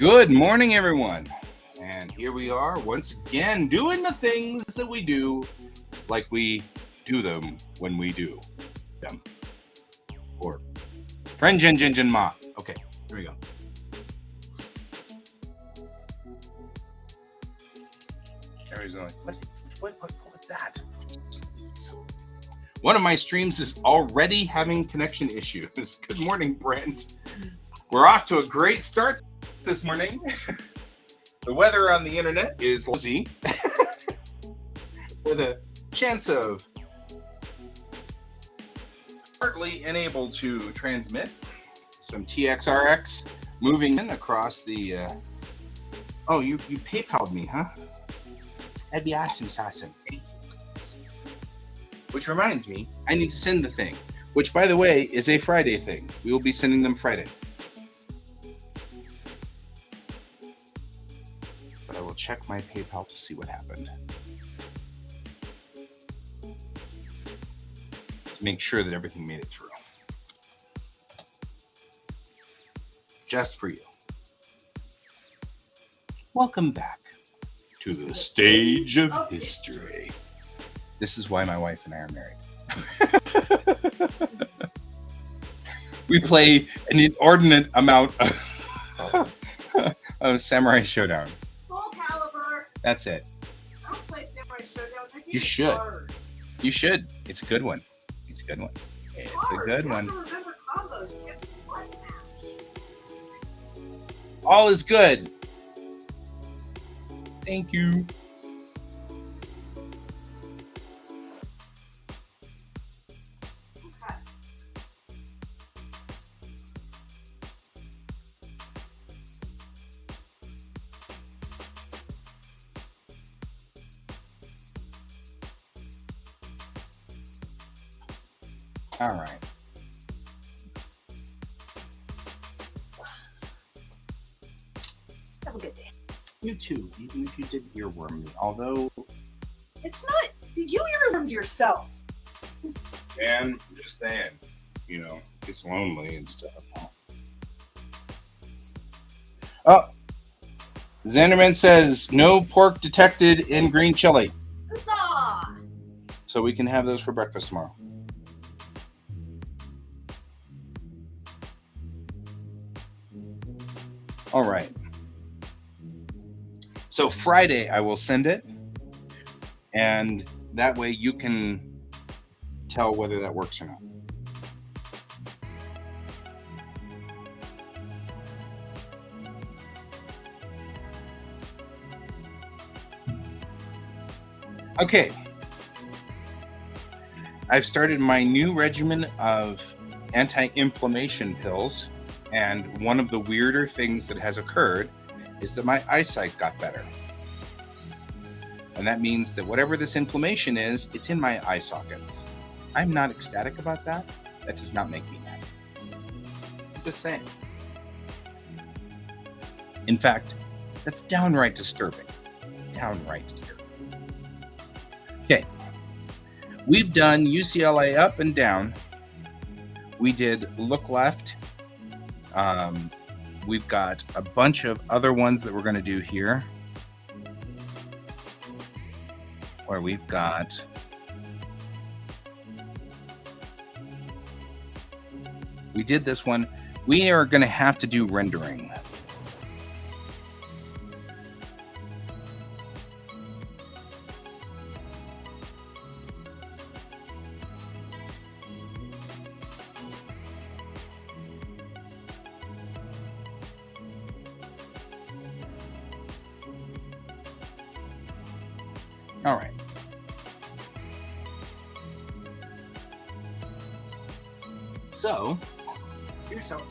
Good morning, everyone. And here we are once again doing the things that we do like we do them when we do them. Or friend Jin Ma. Okay, here we go. Everybody's going, what was that? One of my streams is already having connection issues. Good morning, Brent. We're off to a great start this morning. The weather on the internet is lousy with a chance of partly unable to transmit. Some TXRX moving in across the oh, you PayPal'd me, huh? That'd be awesome. Which reminds me, I need to send the thing, which by the way is a Friday thing. We will be sending them Friday. But I will check my PayPal to see what happened. To make sure that everything made it through. Just for you. Welcome back to the stage of history. This is why my wife and I are married. We play an inordinate amount of Samurai Showdown. Full caliber. That's it. I don't play Samurai Showdown. You should. You should. It's a good one. It's a good one. It's a good one. You have to remember combos. You have to button mash. All is good. Thank you. Okay. All right. Have a good day. You too, even if you did earworm me. Although, It's not. You earwormed yourself. man, I'm just saying, gets lonely and stuff. Oh, Xanderman says no pork detected in green chili, Huzzah! so we can have those for breakfast tomorrow. All right. So Friday I will send it, and that way you can tell whether that works or not. Okay. I've started my new regimen of anti-inflammation pills, and one of the weirder things that has occurred is that my eyesight got better. And that means that whatever this inflammation is, it's in my eye sockets. I'm not ecstatic about that. That does not make me mad. I'm just saying. In fact, that's downright disturbing. Downright disturbing. Okay. We've done UCLA up and down. We did look left. We've got a bunch of other ones that we're going to do here. Where we've got we did this one. We are going to have to do rendering. All right. So, here's how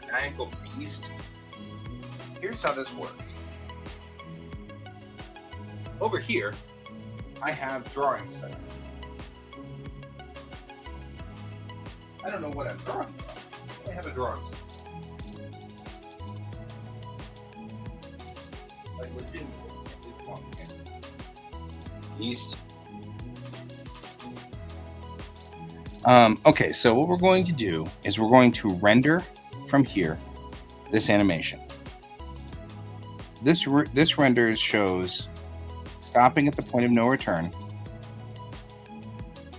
maniacal beast. Here's how this works. Over here, I have drawings set up. I don't know what I'm drawing. I have a drawing set. Like we're getting east. Okay, so what we're going to do is we're going to render from here this animation. This render shows stopping at the point of no return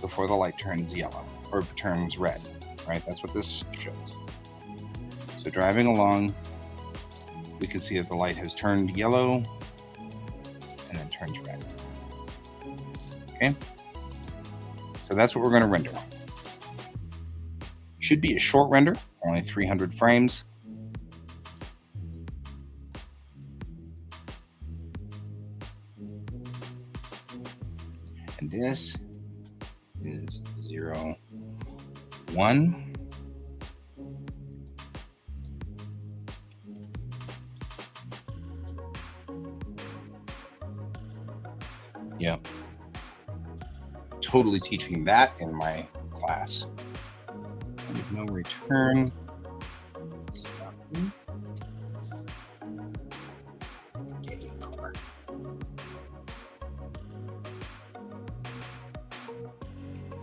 before the light turns yellow or turns red, right? That's what this shows. So driving along, we can see that the light has turned yellow and then turns red. Okay, so that's what we're going to render. Should be a short render, only 300 frames. And this is 0, 1. Yep. Totally teaching that in my class. With no return. Stopping.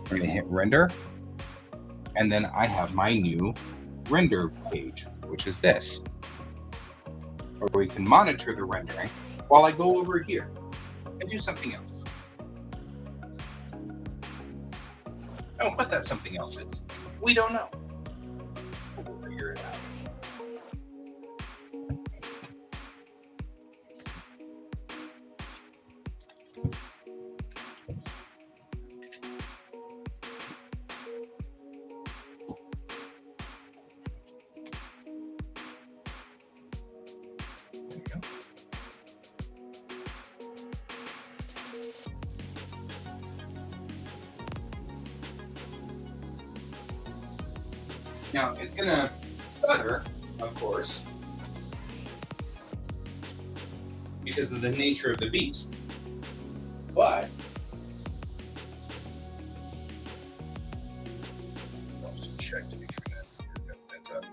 We're going to hit render. And then I have my new render page, which is this, where we can monitor the rendering while I go over here and do something else. Oh, what that something else is, we don't know. We'll figure it out. There we go. Now, it's going to stutter, of course, because of the nature of the beast. But I'll just check to make sure that's up.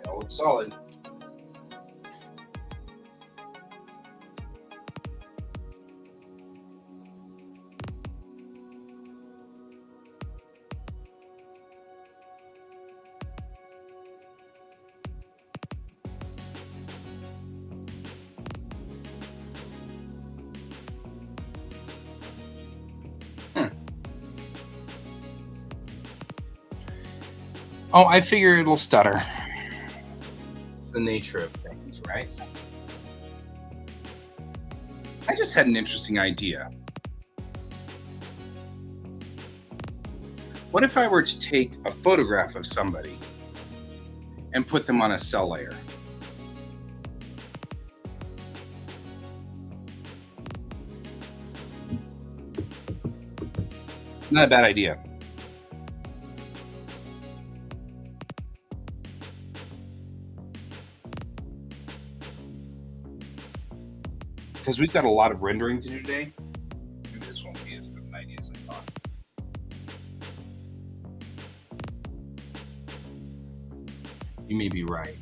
It all looks solid. Oh, I figure it'll stutter. It's the nature of things, right? I just had an interesting idea. What if I were to take a photograph of somebody and put them on a cell layer? Not a bad idea. Because we've got a lot of rendering to do today, maybe this won't be as good an idea as I thought. You may be right.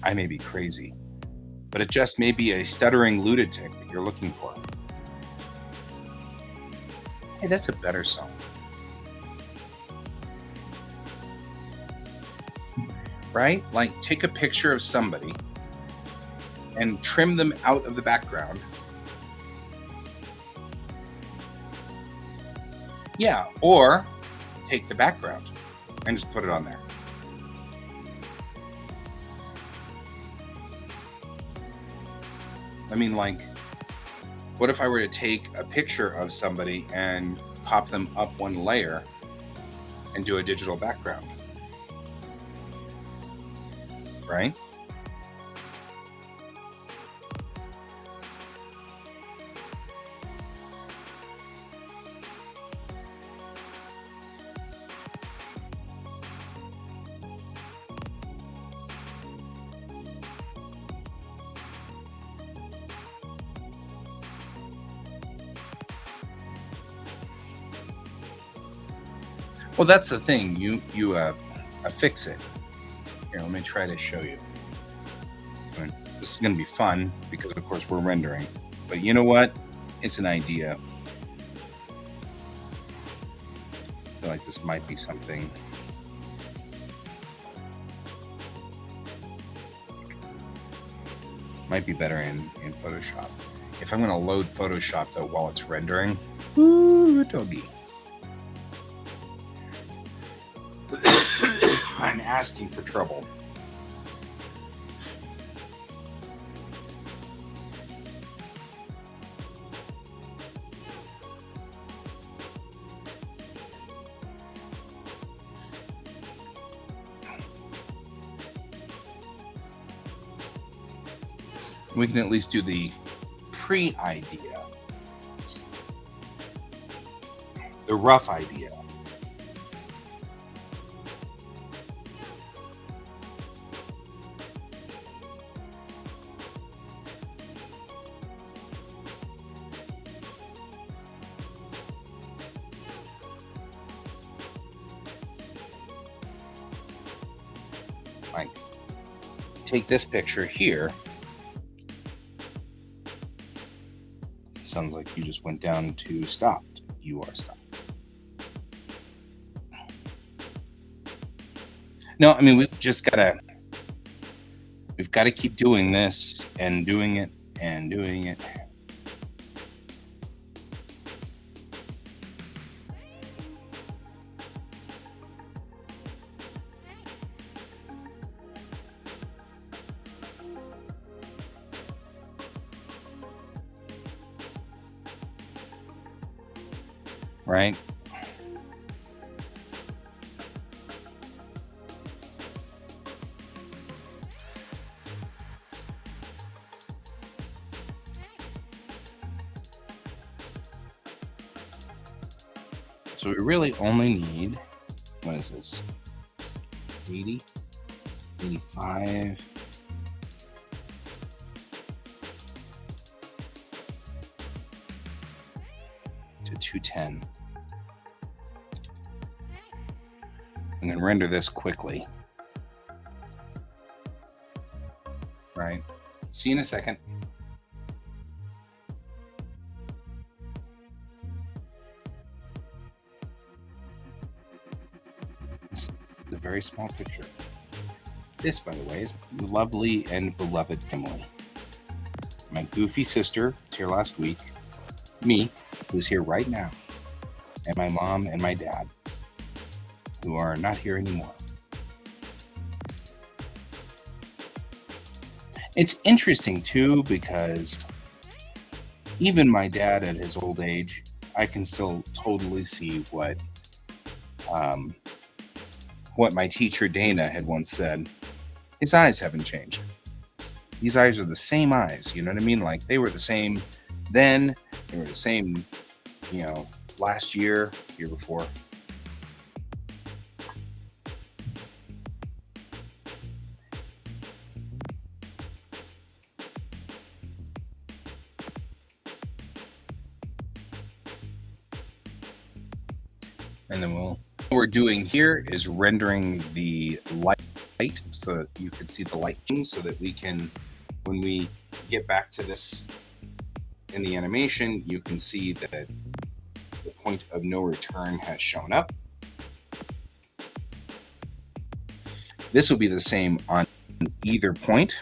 I may be crazy, but it just may be a stuttering lunatic that you're looking for. Hey, that's a better song. Right? Like, take a picture of somebody and trim them out of the background. Yeah, or take the background and just put it on there. I mean, like, what if I were to take a picture of somebody and pop them up one layer and do a digital background? Right? Well, that's the thing. You affix it. Here, let me try to show you. This is going to be fun because, of course, we're rendering. But you know what? It's an idea. I feel like this might be something Might be better in Photoshop. If I'm going to load Photoshop, though, while it's rendering, ooh, doggy. I'm asking for trouble. We can at least do the pre-idea, the rough idea. Like, take this picture here. Sounds like you just went down to stopped. You are stopped. No, I mean, we've got to keep doing this and doing it and doing it. Right? So we really only need, what is this? 80, 85. To 210. I'm going to render this quickly. Right. See you in a second. This is a very small picture. This, by the way, is lovely and beloved Emily. My goofy sister was here last week. Me, who's here right now. And my mom and my dad, who are not here anymore. It's interesting, too, because even my dad at his old age, I can still totally see what my teacher Dana had once said. His eyes haven't changed. These eyes are the same eyes, you know what I mean? Like, they were the same then, they were the same, last year before. And then what we're doing here is rendering the light so that you can see the light, so that we can, when we get back to this in the animation, you can see that the point of no return has shown up. This will be the same on either point.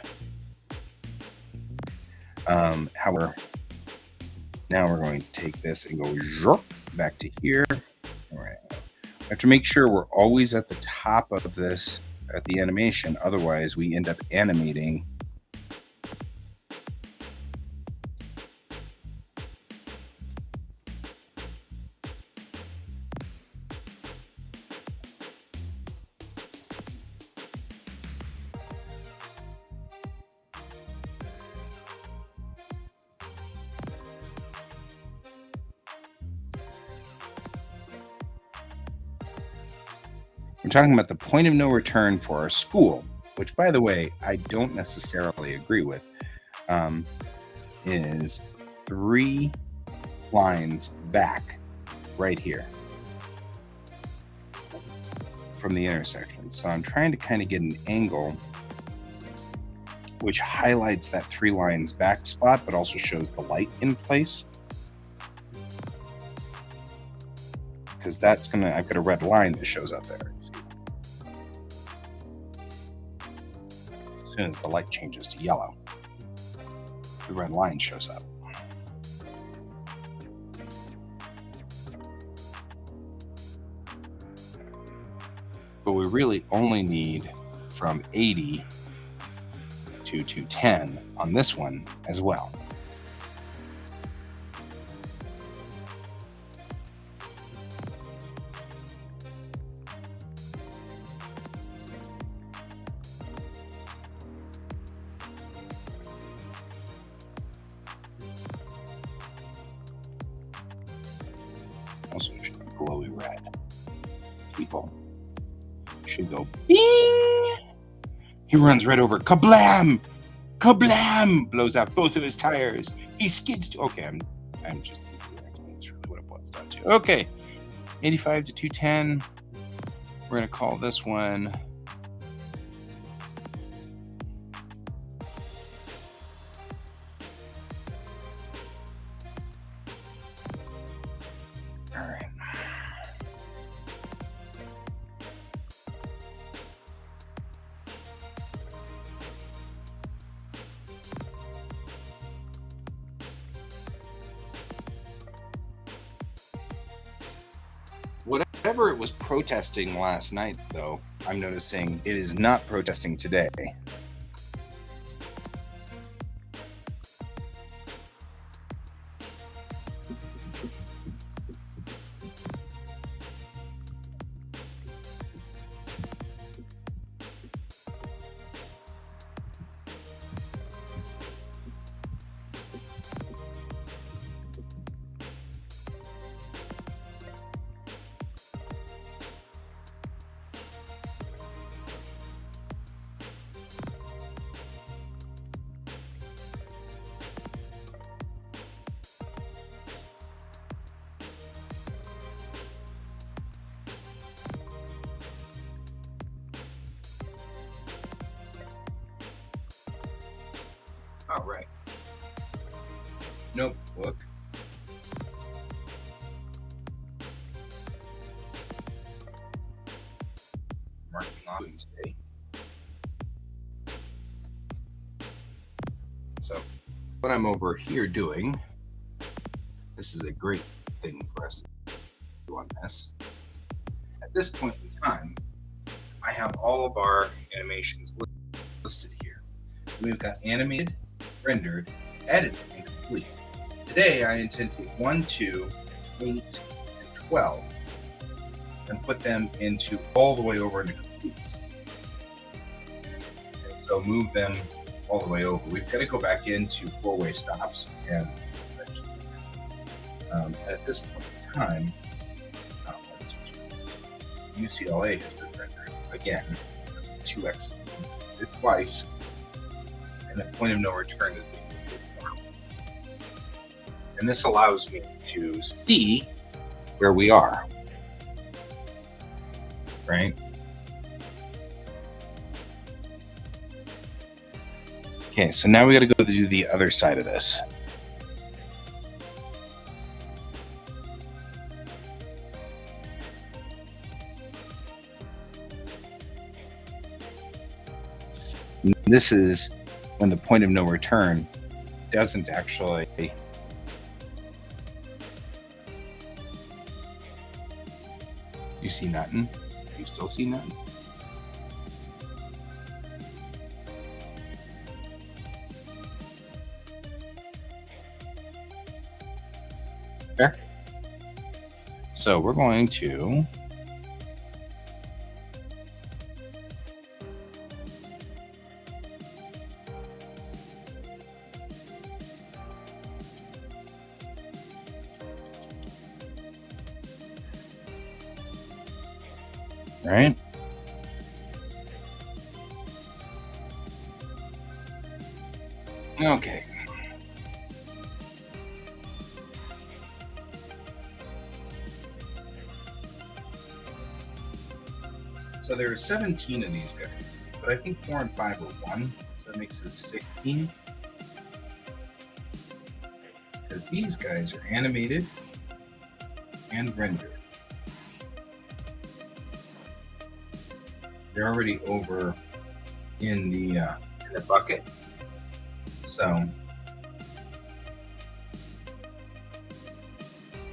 However, now we're going to take this and go back to here. All right. I have to make sure we're always at the top of this at the animation, otherwise we end up animating We're talking about the point of no return for our school, which, by the way, I don't necessarily agree with, is 3 lines back right here from the intersection. So I'm trying to kind of get an angle which highlights that 3 lines back spot, but also shows the light in place. Because that's I've got a red line that shows up there. As soon as the light changes to yellow. the red line shows up. But we really only need from 80 to 210 on this one as well. Also should be glowy red. People should go bing. He runs right over. Kablam! Kablam! Blows out both of his tires. He skids to. Okay, I'm just easily. That's really what it boils down to. Okay, 85 to 210. We're gonna call this one. All right. Whatever it was protesting last night, though, I'm noticing it is not protesting today. All right. Notebook. Marking on today. So, what I'm over here doing, this is a great thing for us to do on this. At this point in time, I have all of our animations listed here. We've got animated, rendered, edited, and complete. Today, I intend to take 1, 2, 8, and 12 and put them into all the way over into completes. And so move them all the way over. We've got to go back into four-way stops and at this point in time, UCLA has been rendered again 2x did twice, and the point of no return is being moved. And this allows me to see where we are, right? Okay, so now we got to go do the other side of this. This is when the point of no return doesn't actually you see nothing? You still see nothing? There. So we're going to right? Okay. So there are 17 of these guys, but I think 4 and 5 are 1, so that makes it 16. Because these guys are animated and rendered. They're already over in the bucket. So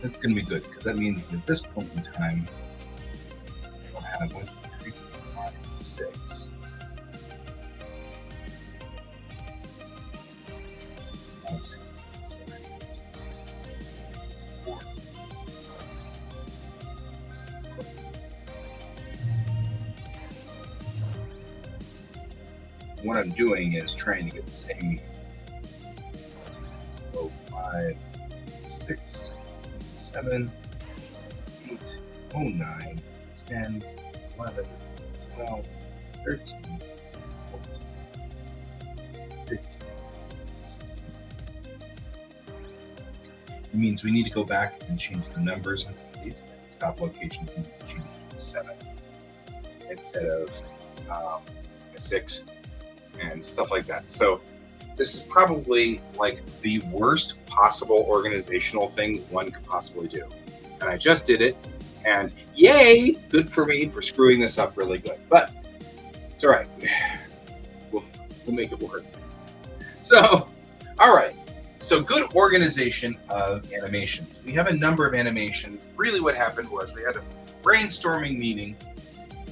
That's going to be good because that means that at this point in time, we'll have 1, 2, 3, 4, 5, 6. 5, 16, 17, 4. What I'm doing is trying to get the same 5, 6, 7, 8, 9, 10, 11, 12, 13, 14, 15, 16. It means we need to go back and change the numbers on some of these. Stop locations need to change to 7 instead of 6 and stuff like that. So this is probably like the worst possible organizational thing one could possibly do. And I just did it, and yay, good for me for screwing this up really good. But it's all right. We'll make it work. So, all right. So good organization of animations. We have a number of animations. Really what happened was we had a brainstorming meeting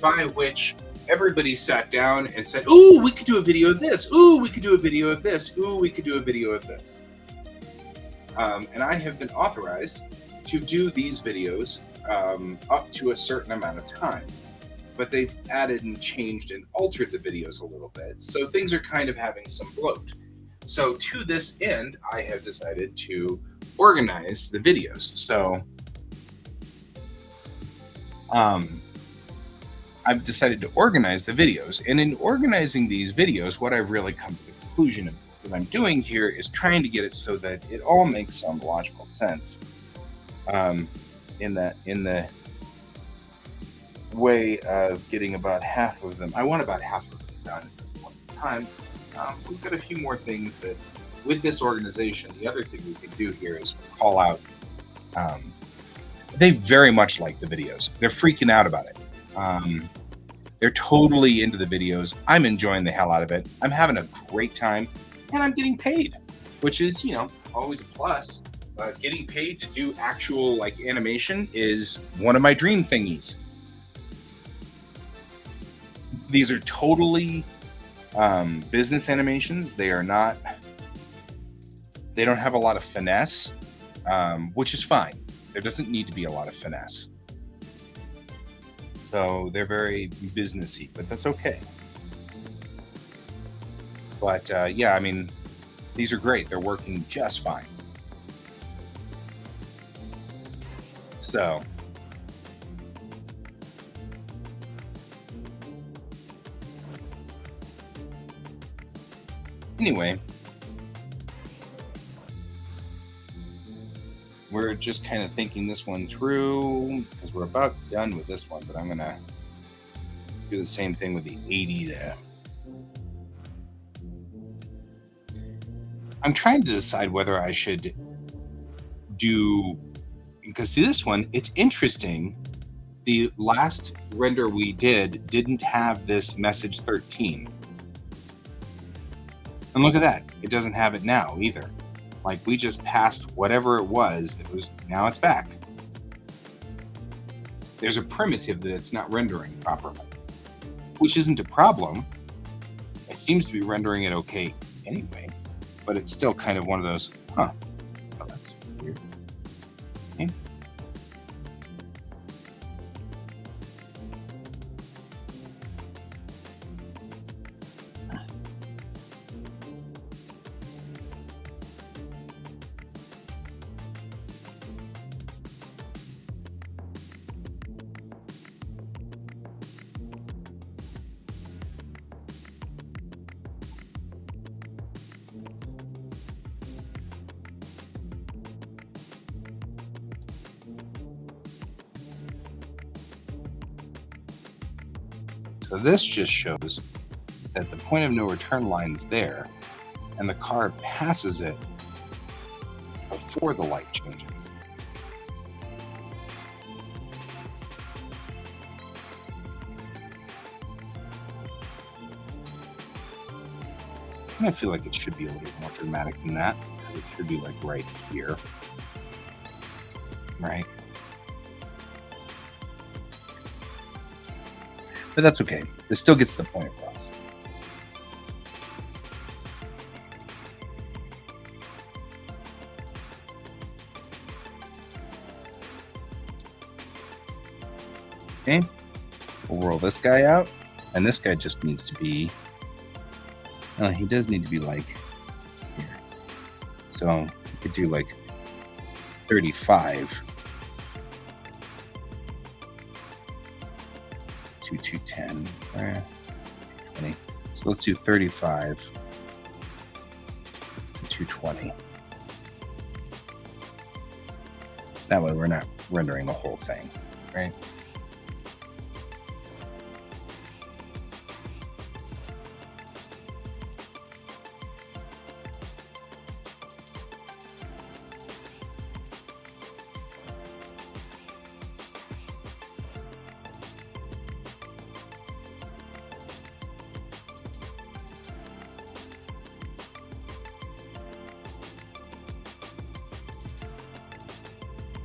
by which everybody sat down and said, ooh, we could do a video of this. Ooh, we could do a video of this. Ooh, we could do a video of this. And I have been authorized to do these videos up to a certain amount of time. But they've added and changed and altered the videos a little bit. So things are kind of having some bloat. So to this end, I have decided to organize the videos. So I've decided to organize the videos. And in organizing these videos, what I've really come to the conclusion of what I'm doing here is trying to get it so that it all makes some logical sense. In the way of getting about half of them. I want about half of them done at this point in time. We've got a few more things that, with this organization, the other thing we can do here is call out. They very much like the videos. They're freaking out about it. They're totally into the videos. I'm enjoying the hell out of it. I'm having a great time, and I'm getting paid, which is, always a plus. Getting paid to do actual animation is one of my dream thingies. These are totally business animations. They don't have a lot of finesse, which is fine. There doesn't need to be a lot of finesse. So they're very businessy, but that's okay. But yeah, I mean, these are great. They're working just fine. So anyway, we're just kind of thinking this one through because we're about done with this one, but I'm gonna do the same thing with the 80 there. I'm trying to decide whether I should do, because see this one, it's interesting. The last render we didn't have this message 13. And look at that. It doesn't have it now either. Like we just passed whatever it was that was, now it's back. There's a primitive that it's not rendering properly, which isn't a problem. It seems to be rendering it okay anyway, but it's still kind of one of those, oh, that's weird. Okay. So this just shows that the point of no return line's there, and the car passes it before the light changes. And I feel like it should be a little more dramatic than that, because it should be like right here. right? But that's okay. This still gets the point across. Okay, we'll roll this guy out, and this guy just needs to be, he does need to be like here. So you could do like 35 to 210, 20. So let's do 35 to 220. That way we're not rendering the whole thing, right?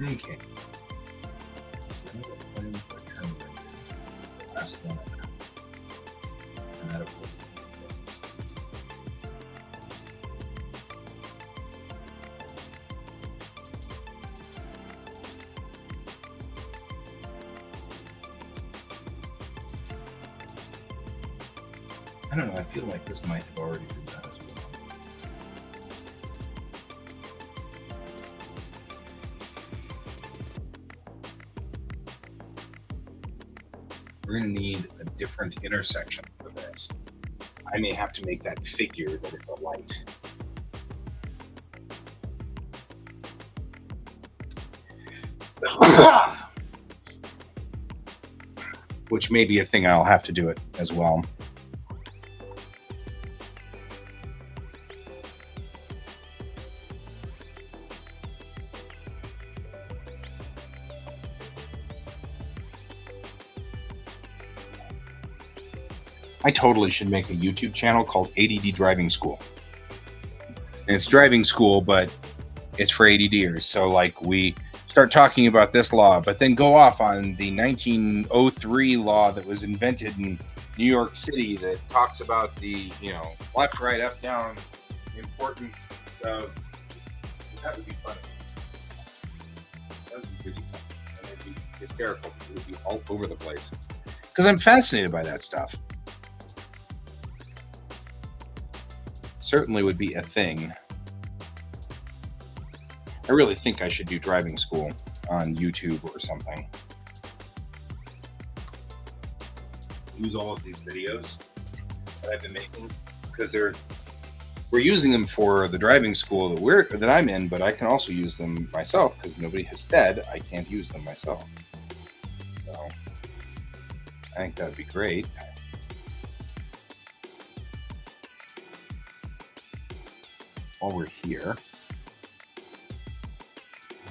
Okay. Last one. And that'll put I don't know, I feel like this might have already been done as well. We're going to need a different intersection for this. I may have to make that figure that it's a light. Which may be a thing I'll have to do it as well. I totally should make a YouTube channel called ADD Driving School. And it's driving school, but it's for ADDers. So like we start talking about this law, but then go off on the 1903 law that was invented in New York City that talks about the, left, right, up, down importance of. That would be funny. That would be really fun. And it'd be hysterical because it'd be all over the place. Because I'm fascinated by that stuff. Certainly would be a thing. I really think I should do driving school on YouTube or something. Use all of these videos that I've been making because we're using them for the driving school that I'm in, but I can also use them myself because nobody has said I can't use them myself. So I think that would be great. While we're here,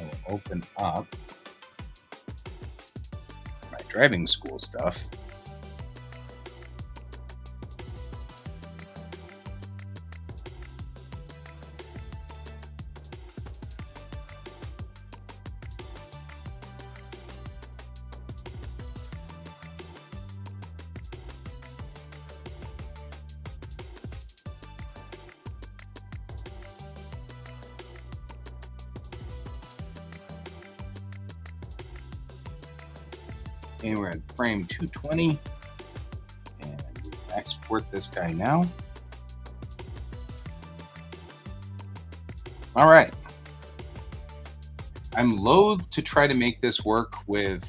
I'll open up my driving school stuff. Okay, we're at frame 220, and export this guy now. All right. I'm loath to try to make this work with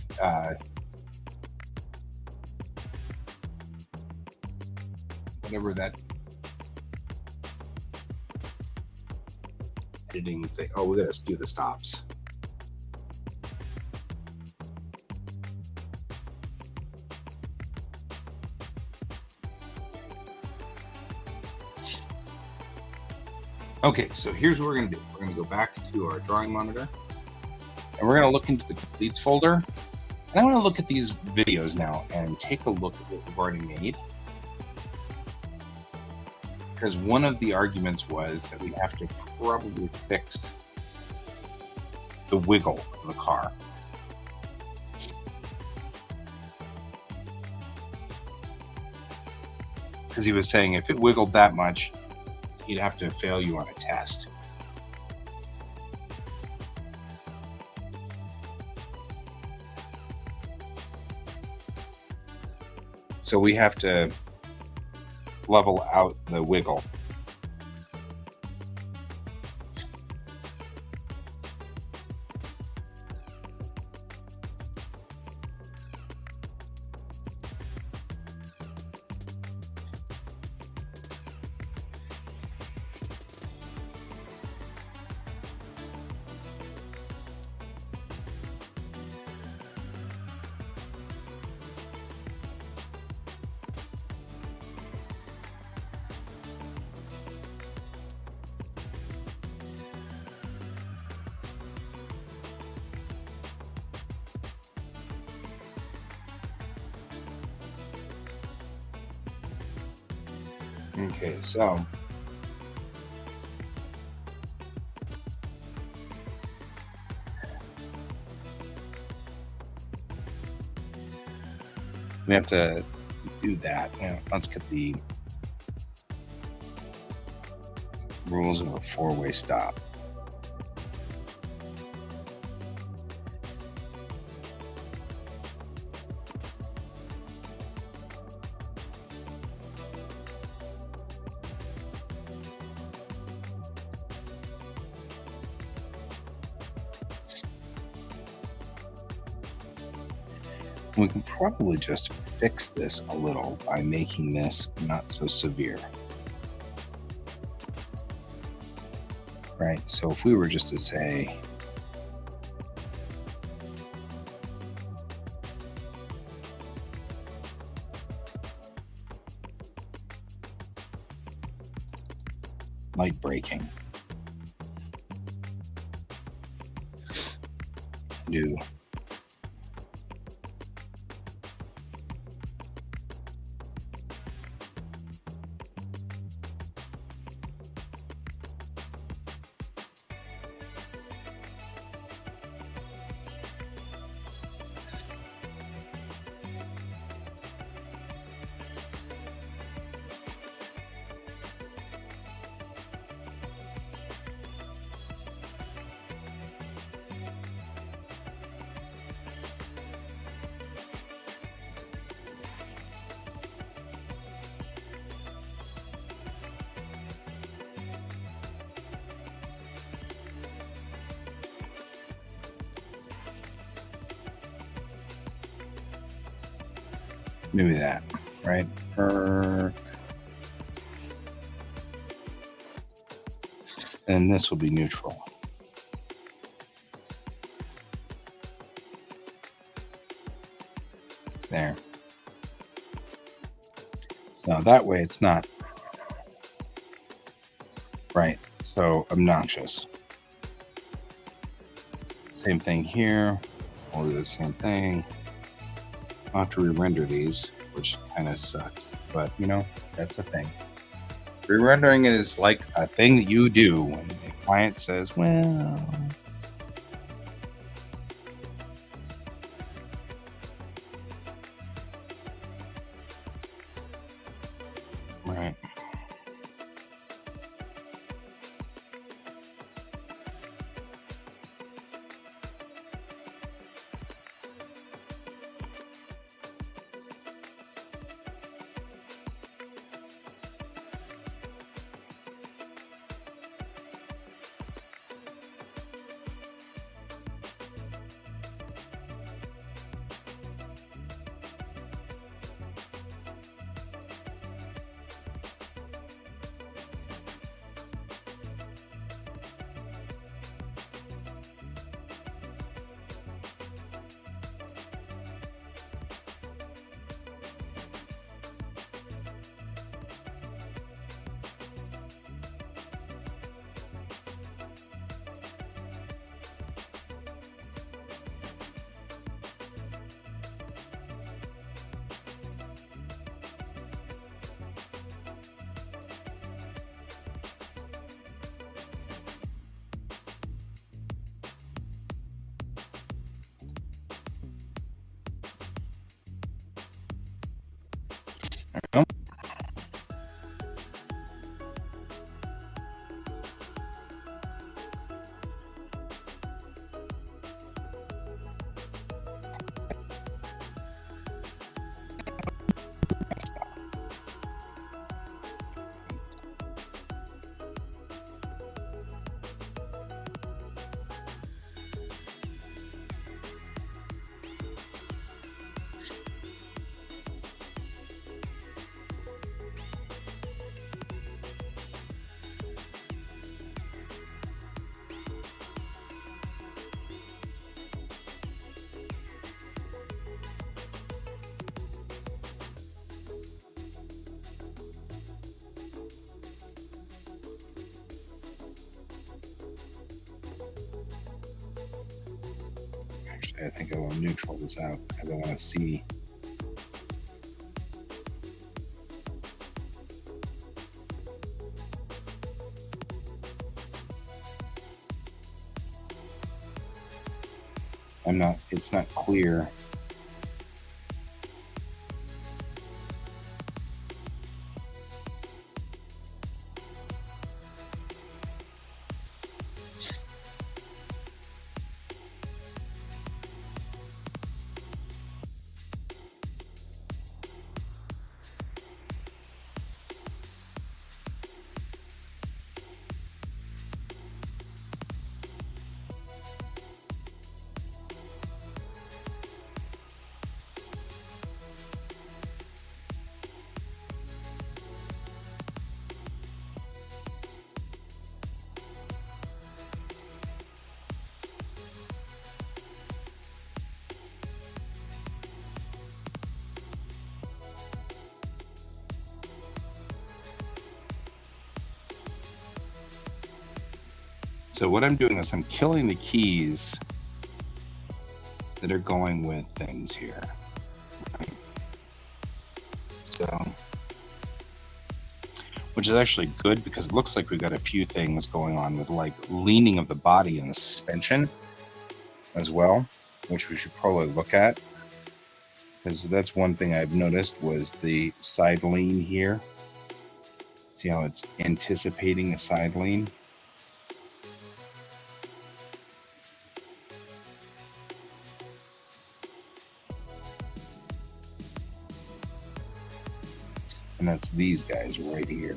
whatever that editing thing. Oh, we gotta do the stops. Okay, so here's what we're going to do. We're going to go back to our drawing monitor, and we're going to look into the completes folder. And I want to look at these videos now and take a look at what we've already made. Because one of the arguments was that we have to probably fix the wiggle of the car. Because he was saying if it wiggled that much, he'd have to fail you on a test. So we have to level out the wiggle. Okay, so we have to do that. Let's get the rules of a four-way stop. We can probably just fix this a little by making this not so severe. Right, so if we were just to say, light braking, do maybe that, right? And this will be neutral. There. So that way it's not, right, so obnoxious. Same thing here. We'll do the same thing. I'll have to re-render these, which kind of sucks. But, that's a thing. Re-rendering is like a thing that you do when the client says, well... Right. go. Actually, I think I will neutral this out because I want to see. It's not clear. So what I'm doing is I'm killing the keys that are going with things here. Right? So, which is actually good because it looks like we've got a few things going on with like leaning of the body and the suspension as well, which we should probably look at. Because that's one thing I've noticed was the side lean here. See how it's anticipating a side lean? And that's these guys right here.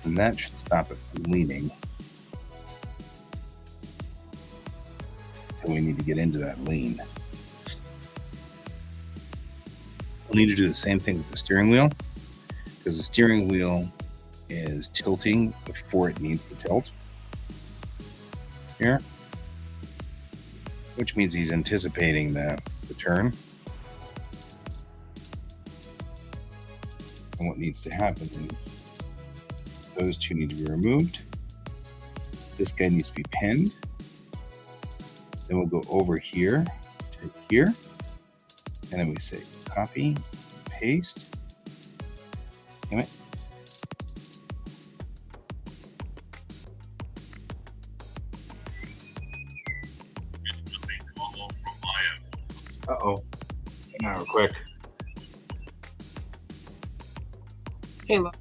And that should stop it from leaning. So we need to get into that lean. We'll need to do the same thing with the steering wheel, because the steering wheel is tilting before it needs to tilt here, which means he's anticipating the turn. And what needs to happen is those two need to be removed. This guy needs to be pinned. Then we'll go over here to here, and then we say copy, paste. Damn it. Uh-oh. Hang on real quick. Hey, look.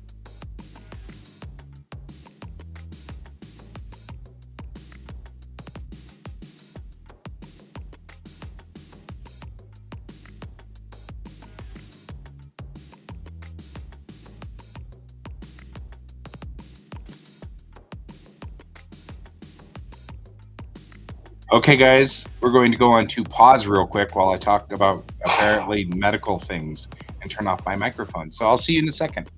Okay, guys, we're going to go on to pause real quick while I talk about apparently medical things and turn off my microphone. So I'll see you in a second.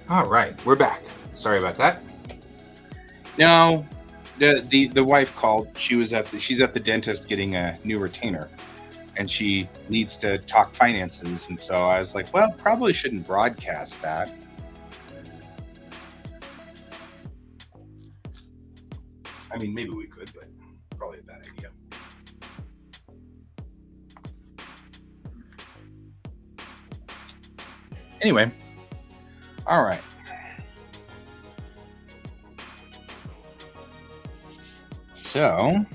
All right, we're back. Sorry about that. No, the wife called. She's at the dentist getting a new retainer, and she needs to talk finances. And so I was like, well, probably shouldn't broadcast that. I mean, maybe we could, but probably a bad idea. Anyway, all right. So,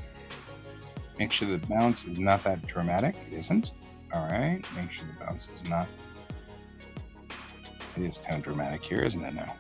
make sure the bounce is not that dramatic. It isn't. All right. Make sure the bounce is not. It is kind of dramatic here, isn't it now?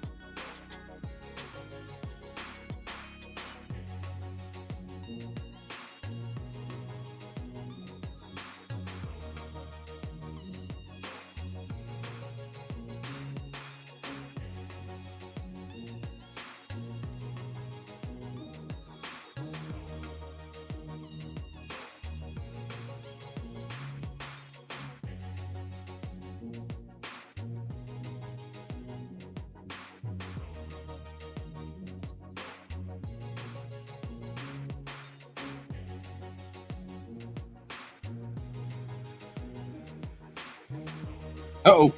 Uh-oh.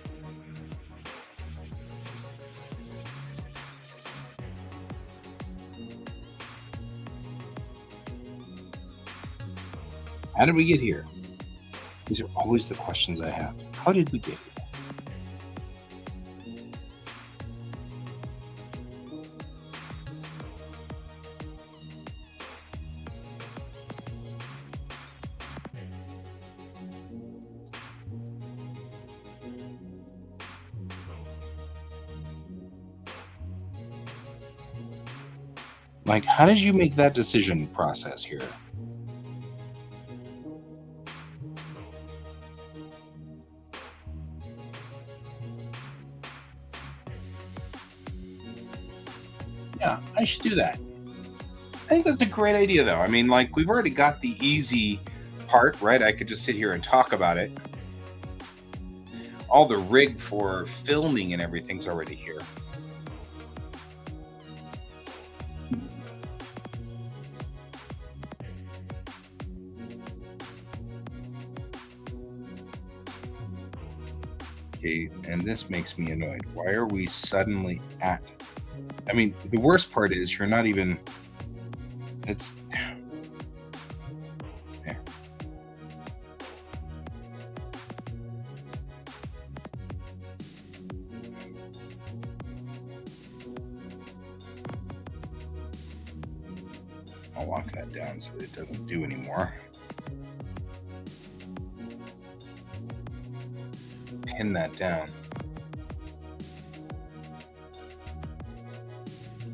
How did we get here? These are always the questions I have. How did we get here? Like, how did you make that decision process here? Yeah, I should do that. I think that's a great idea, though. I mean, like, we've already got the easy part, right? I could just sit here and talk about it. All the rig for filming and everything's already here. Okay, and this makes me annoyed. Why are we suddenly at? I mean, the worst part is you're not even. It's there. I'll lock that down so that it doesn't do anymore. Pin that down.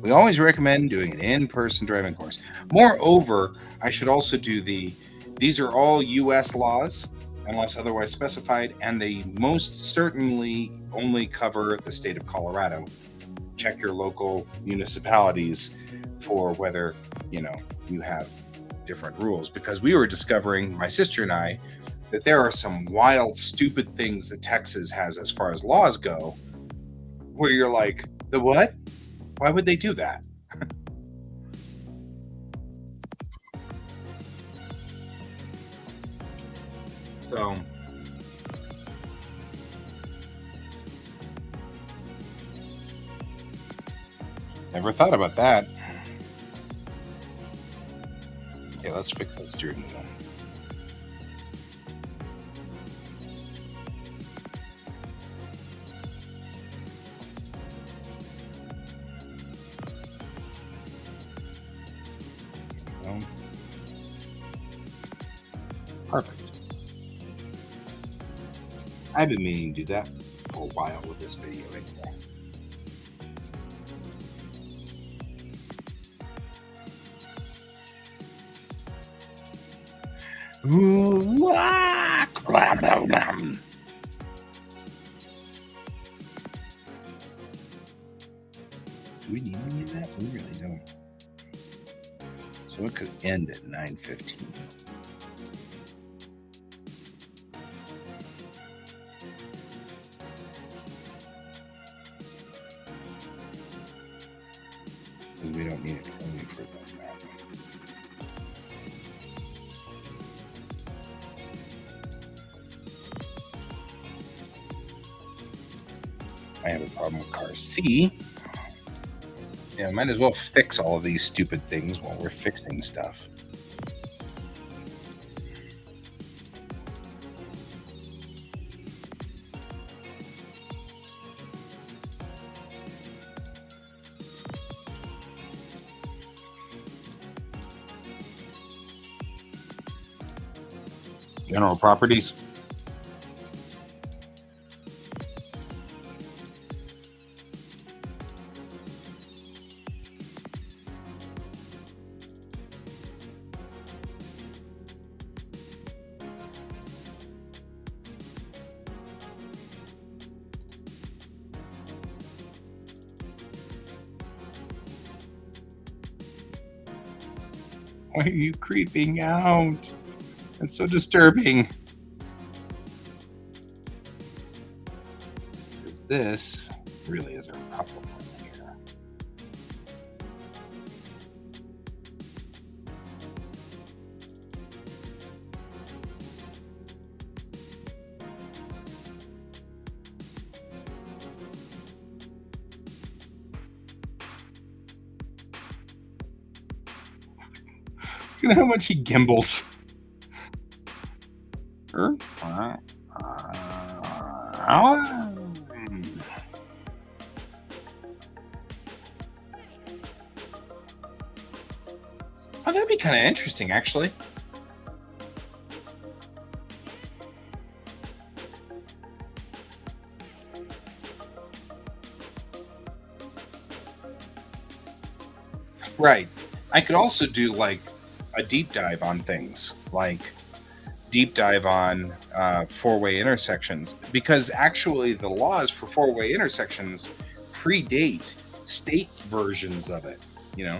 We always recommend doing an in-person driving course. Moreover, I should also do these are all US laws, unless otherwise specified, and they most certainly only cover the state of Colorado. Check your local municipalities for whether, you have different rules, because we were discovering, my sister and I, that there are some wild, stupid things that Texas has as far as laws go, where you're like, the what? Why would they do that? So, never thought about that. Okay, let's fix that steering wheel. Perfect. I've been meaning to do that for a while with this video anyway. Do we need any of that? We really don't. So it could end at 9:15. because we don't need it only for that. I have a problem with car C. Yeah, might as well fix all of these stupid things while we're fixing stuff. General properties. Why are you creeping out? That's so disturbing. Because this really is a problem here. Look at how much he gimbals. Oh, that'd be kind of interesting, actually. Right. I could also do like a deep dive on things, like deep dive on four-way intersections, because actually the laws for four-way intersections predate state versions of it, you know.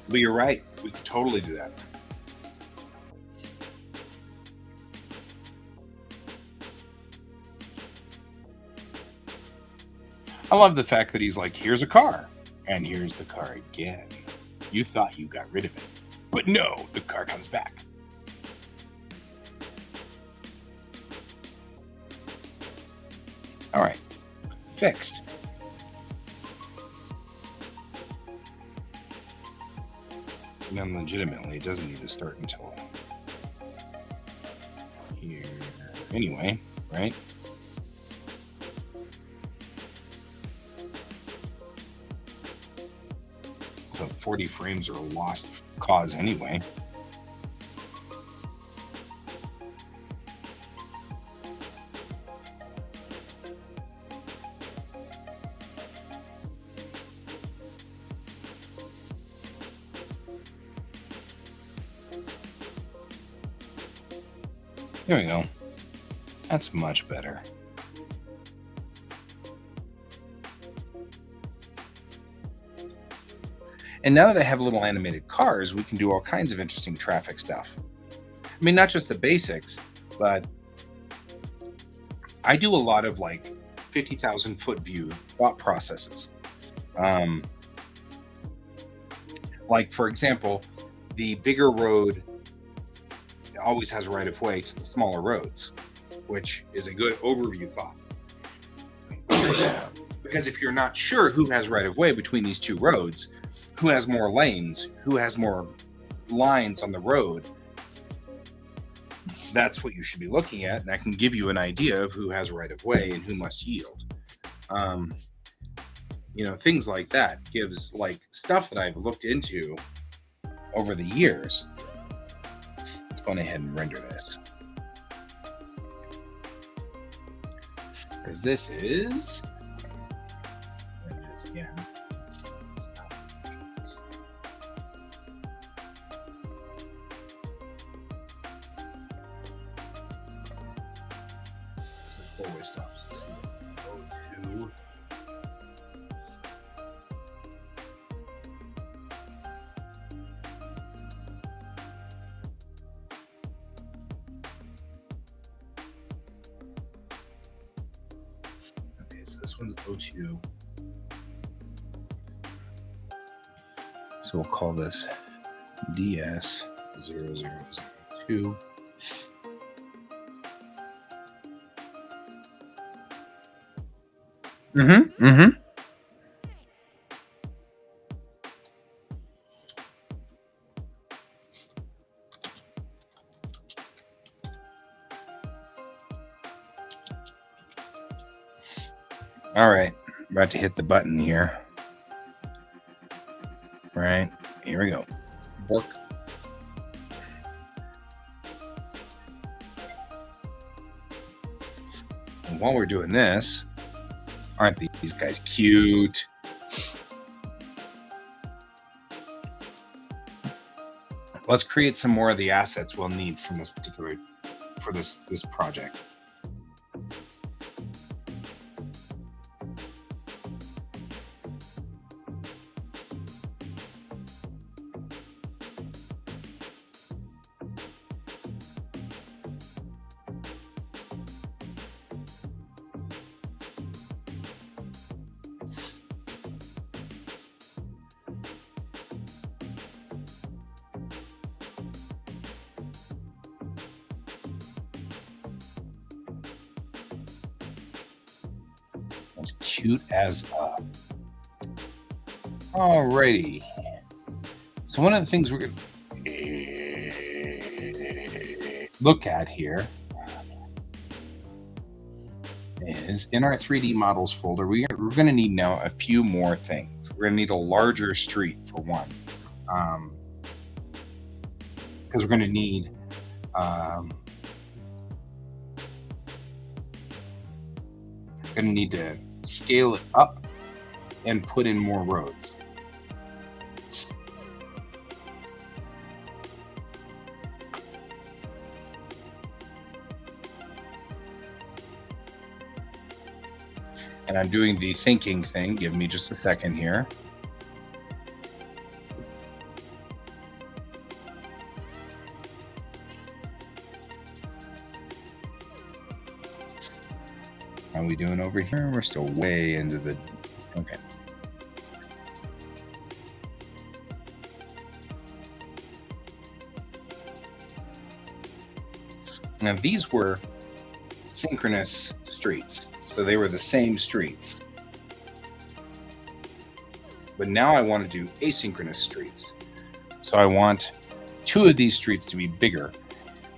But you're right. We could totally do that. I love the fact that he's like, here's a car, and here's the car again. You thought you got rid of it, but no, the car comes back. All right, fixed. And legitimately, it doesn't need to start until here anyway, right? So 40 frames are a lost cause anyway. There we go. That's much better. And now that I have little animated cars, we can do all kinds of interesting traffic stuff. I mean, not just the basics, but I do a lot of like 50,000 foot view thought processes. Like, for example, the bigger road always has right of way to the smaller roads, which is a good overview thought. Because if you're not sure who has right of way between these two roads, who has more lanes, who has more lines on the road, that's what you should be looking at. And that can give you an idea of who has right of way and who must yield. Things like that gives like stuff that I've looked into over the years. Let's go ahead and render this. Because this is, there it is again. This is four-way stops. Let's see. Go to. So this one's O2. So we'll call this DS0002. All right, about to hit the button here. All right, here we go. Work. And while we're doing this, aren't these guys cute? Let's create some more of the assets we'll need from this particular, for this project. As cute as alrighty. So one of the things we're going to look at here is in our 3D models folder, we're going to need now a few more things. We're going to need a larger street for one, because we're going to need to scale it up and put in more roads. And I'm doing the thinking thing. Give me just a second here. How are we doing over here? We're still way into the... Okay. Now these were synchronous streets, so they were the same streets. But now I want to do asynchronous streets. So I want 2 of these streets to be bigger.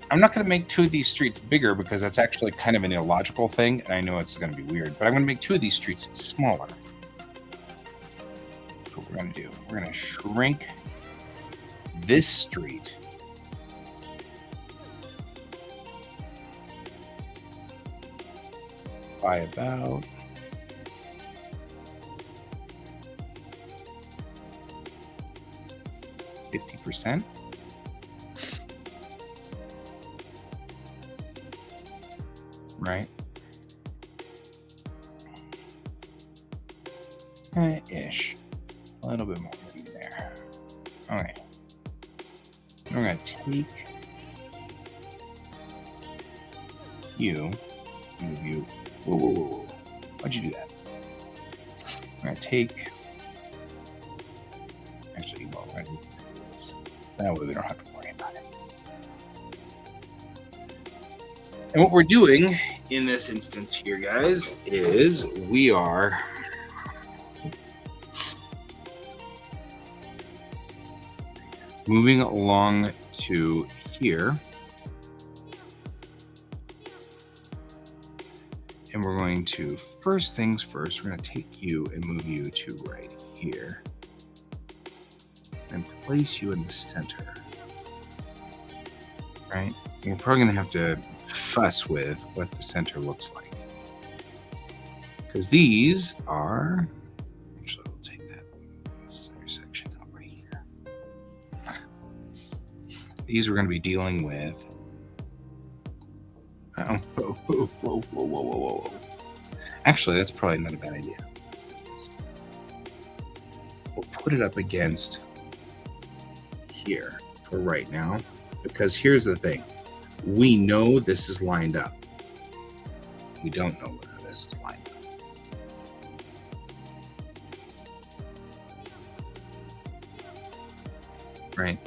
I'm not going to make 2 of these streets bigger because that's actually kind of an illogical thing, and I know it's going to be weird, but I'm going to make 2 of these streets smaller. That's what we're going to do. We're going to shrink this street by about 50%. Right? Ish. A little bit more in there. Okay. We're going to take you, move you. Whoa, whoa, whoa, whoa. Why'd you do that? I'm going to take... Actually, well, we're going to do this. That way we don't have to worry about it. And what we're doing in this instance here, guys, is we are moving along to here. And we're going to, first things first, we're going to take you and move you to right here. And place you in the center. Right? And we're probably going to have to fuss with what the center looks like. Because these are... Actually, we'll take that center section over here. These we're going to be dealing with... Whoa, whoa, whoa, whoa, whoa, whoa, whoa. Actually, that's probably not a bad idea. We'll put it up against here for right now, because here's the thing. We know this is lined up. We don't know whether this is lined up. right?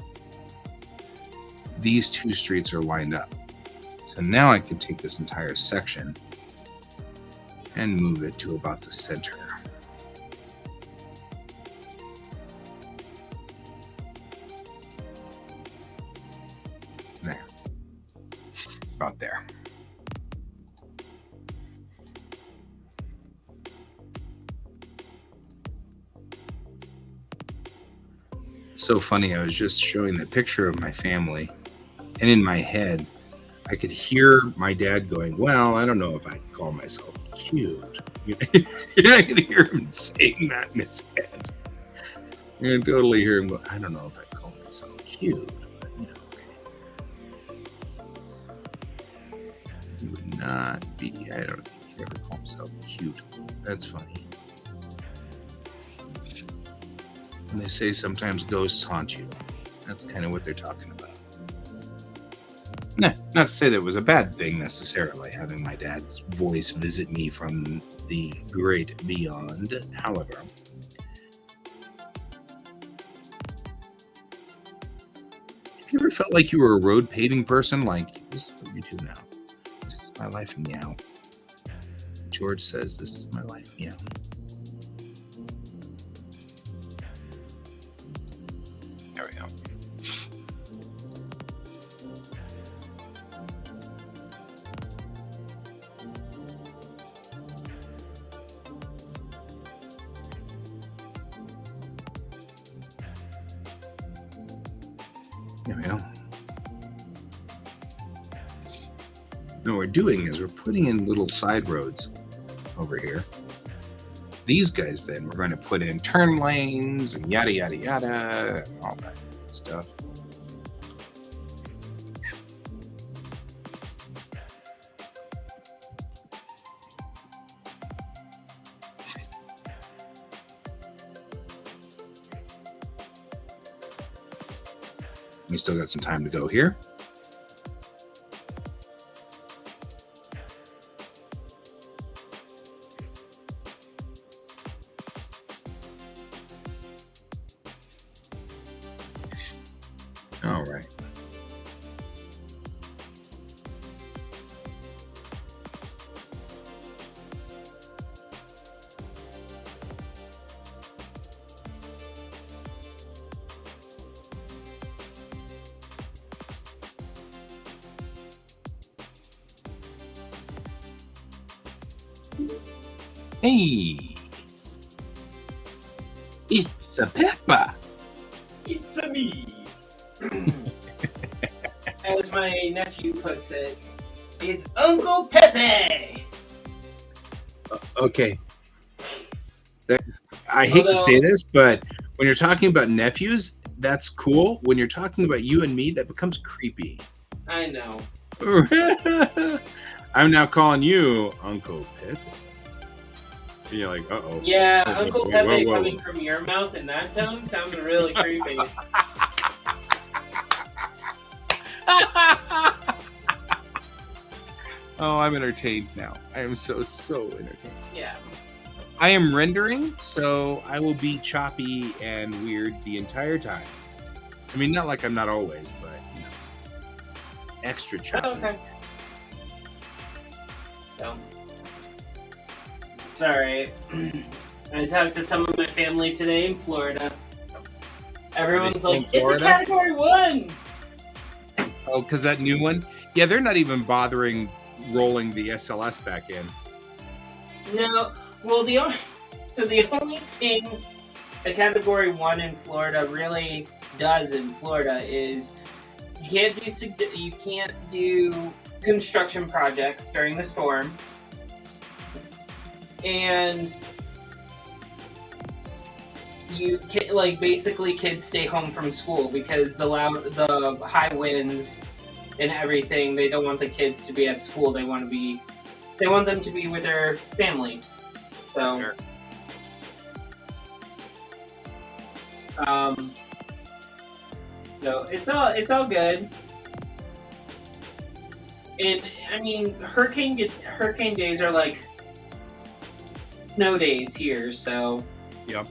These two streets are lined up. So now I can take this entire section and move it to about the center. There. About there. It's so funny. I was just showing the picture of my family, and in my head, I could hear my dad going, well, I don't know if I'd call myself cute. I could hear him saying that in his head. I could totally hear him go, I don't know if I'd call myself cute. But, okay. He would not be, I don't think he'd ever call himself cute. That's funny. And they say sometimes ghosts haunt you. That's kind of what they're talking about. Nah, not to say that it was a bad thing necessarily, having my dad's voice visit me from the great beyond. However, have you ever felt like you were a road paving person? Like, this is what you do now. This is my life, meow. George says, this is my life, meow. There we go. There we go. Now what we're doing is we're putting in little side roads over here. These guys then we're going to put in turn lanes and yada yada yada and all that stuff. We still got some time to go here. All right. Hey, it's a Peppa. It's a me. As my nephew puts it, it's Uncle Pepe. Okay. I hate to say this, but when you're talking about nephews, that's cool. When you're talking about you and me, that becomes creepy. I know. I'm now calling you Uncle Pip. And you're like, uh-oh. Yeah, Whoa, Uncle whoa, Pepe whoa. coming from your mouth in that tone sounds really creepy. Oh, I'm entertained now. I am so entertained. Yeah. I am rendering, so I will be choppy and weird the entire time. I mean, not like I'm not always, but you know, extra choppy. Oh, okay. So, it's alright. I talked to some of my family today in Florida. Everyone's still in like, it's a Florida? Category 1! Oh, because that new one? Yeah, they're not even bothering rolling the SLS back in. No, well, the only thing a Category 1 in Florida really does in Florida is you can't do construction projects during the storm, and you can, like, basically kids stay home from school because the high winds and everything. They don't want the kids to be at school. They want them to be with their family. So, Sure. So it's all good. And I mean, hurricane days are like snow days here. So Yep.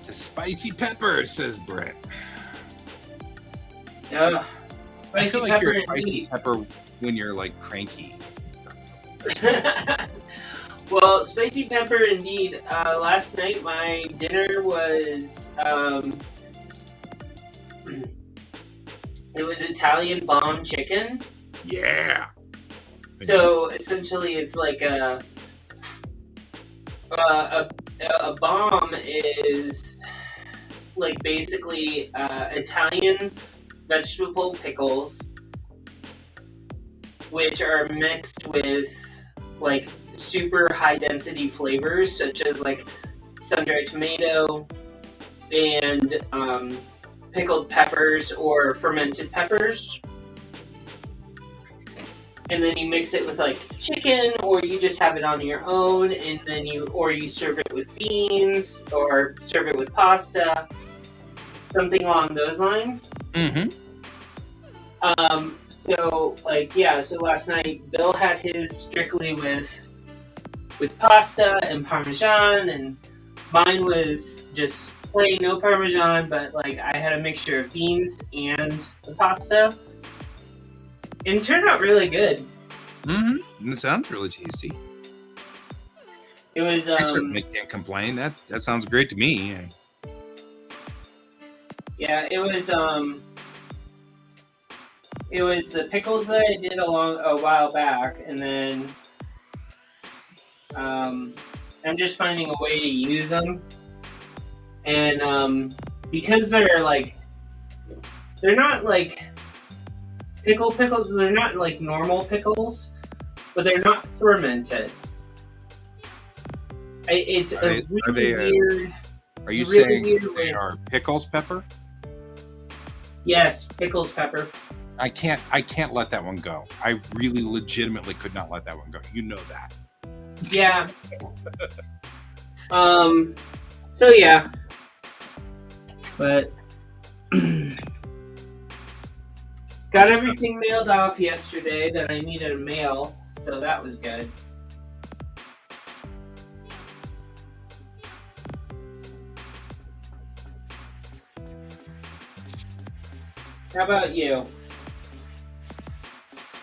It's a spicy pepper, says Brett. Yeah. I Spicy feel like pepper you're a spicy indeed. pepper when you're like cranky and stuff. Well, spicy pepper indeed. Last night my dinner was it was Italian bomb chicken. Yeah. So essentially, it's like a bomb is like basically Italian vegetable pickles, which are mixed with like super high density flavors such as like sun-dried tomato and pickled peppers or fermented peppers. And then you mix it with like chicken, or you just have it on your own, and then you serve it with beans or serve it with pasta, something along those lines. Mm-hmm. So last night Bill had his strictly with pasta and Parmesan, and mine was just plain no Parmesan, but like I had a mixture of beans and the pasta. And it turned out really good. Mm-hmm. It sounds really tasty. It was I certainly can't complain. That sounds great to me. yeah, it was the pickles that I did a while back, and then I'm just finding a way to use them. And because they're not like pickles, they're not like normal pickles, but they're not fermented. It's a really weird. Are you really saying weird they are pickles pepper? Yes, pickles pepper. I can't let that one go. I really legitimately could not let that one go. You know that. Yeah. So yeah. But got everything mailed off yesterday that I needed to mail, so that was good. How about you?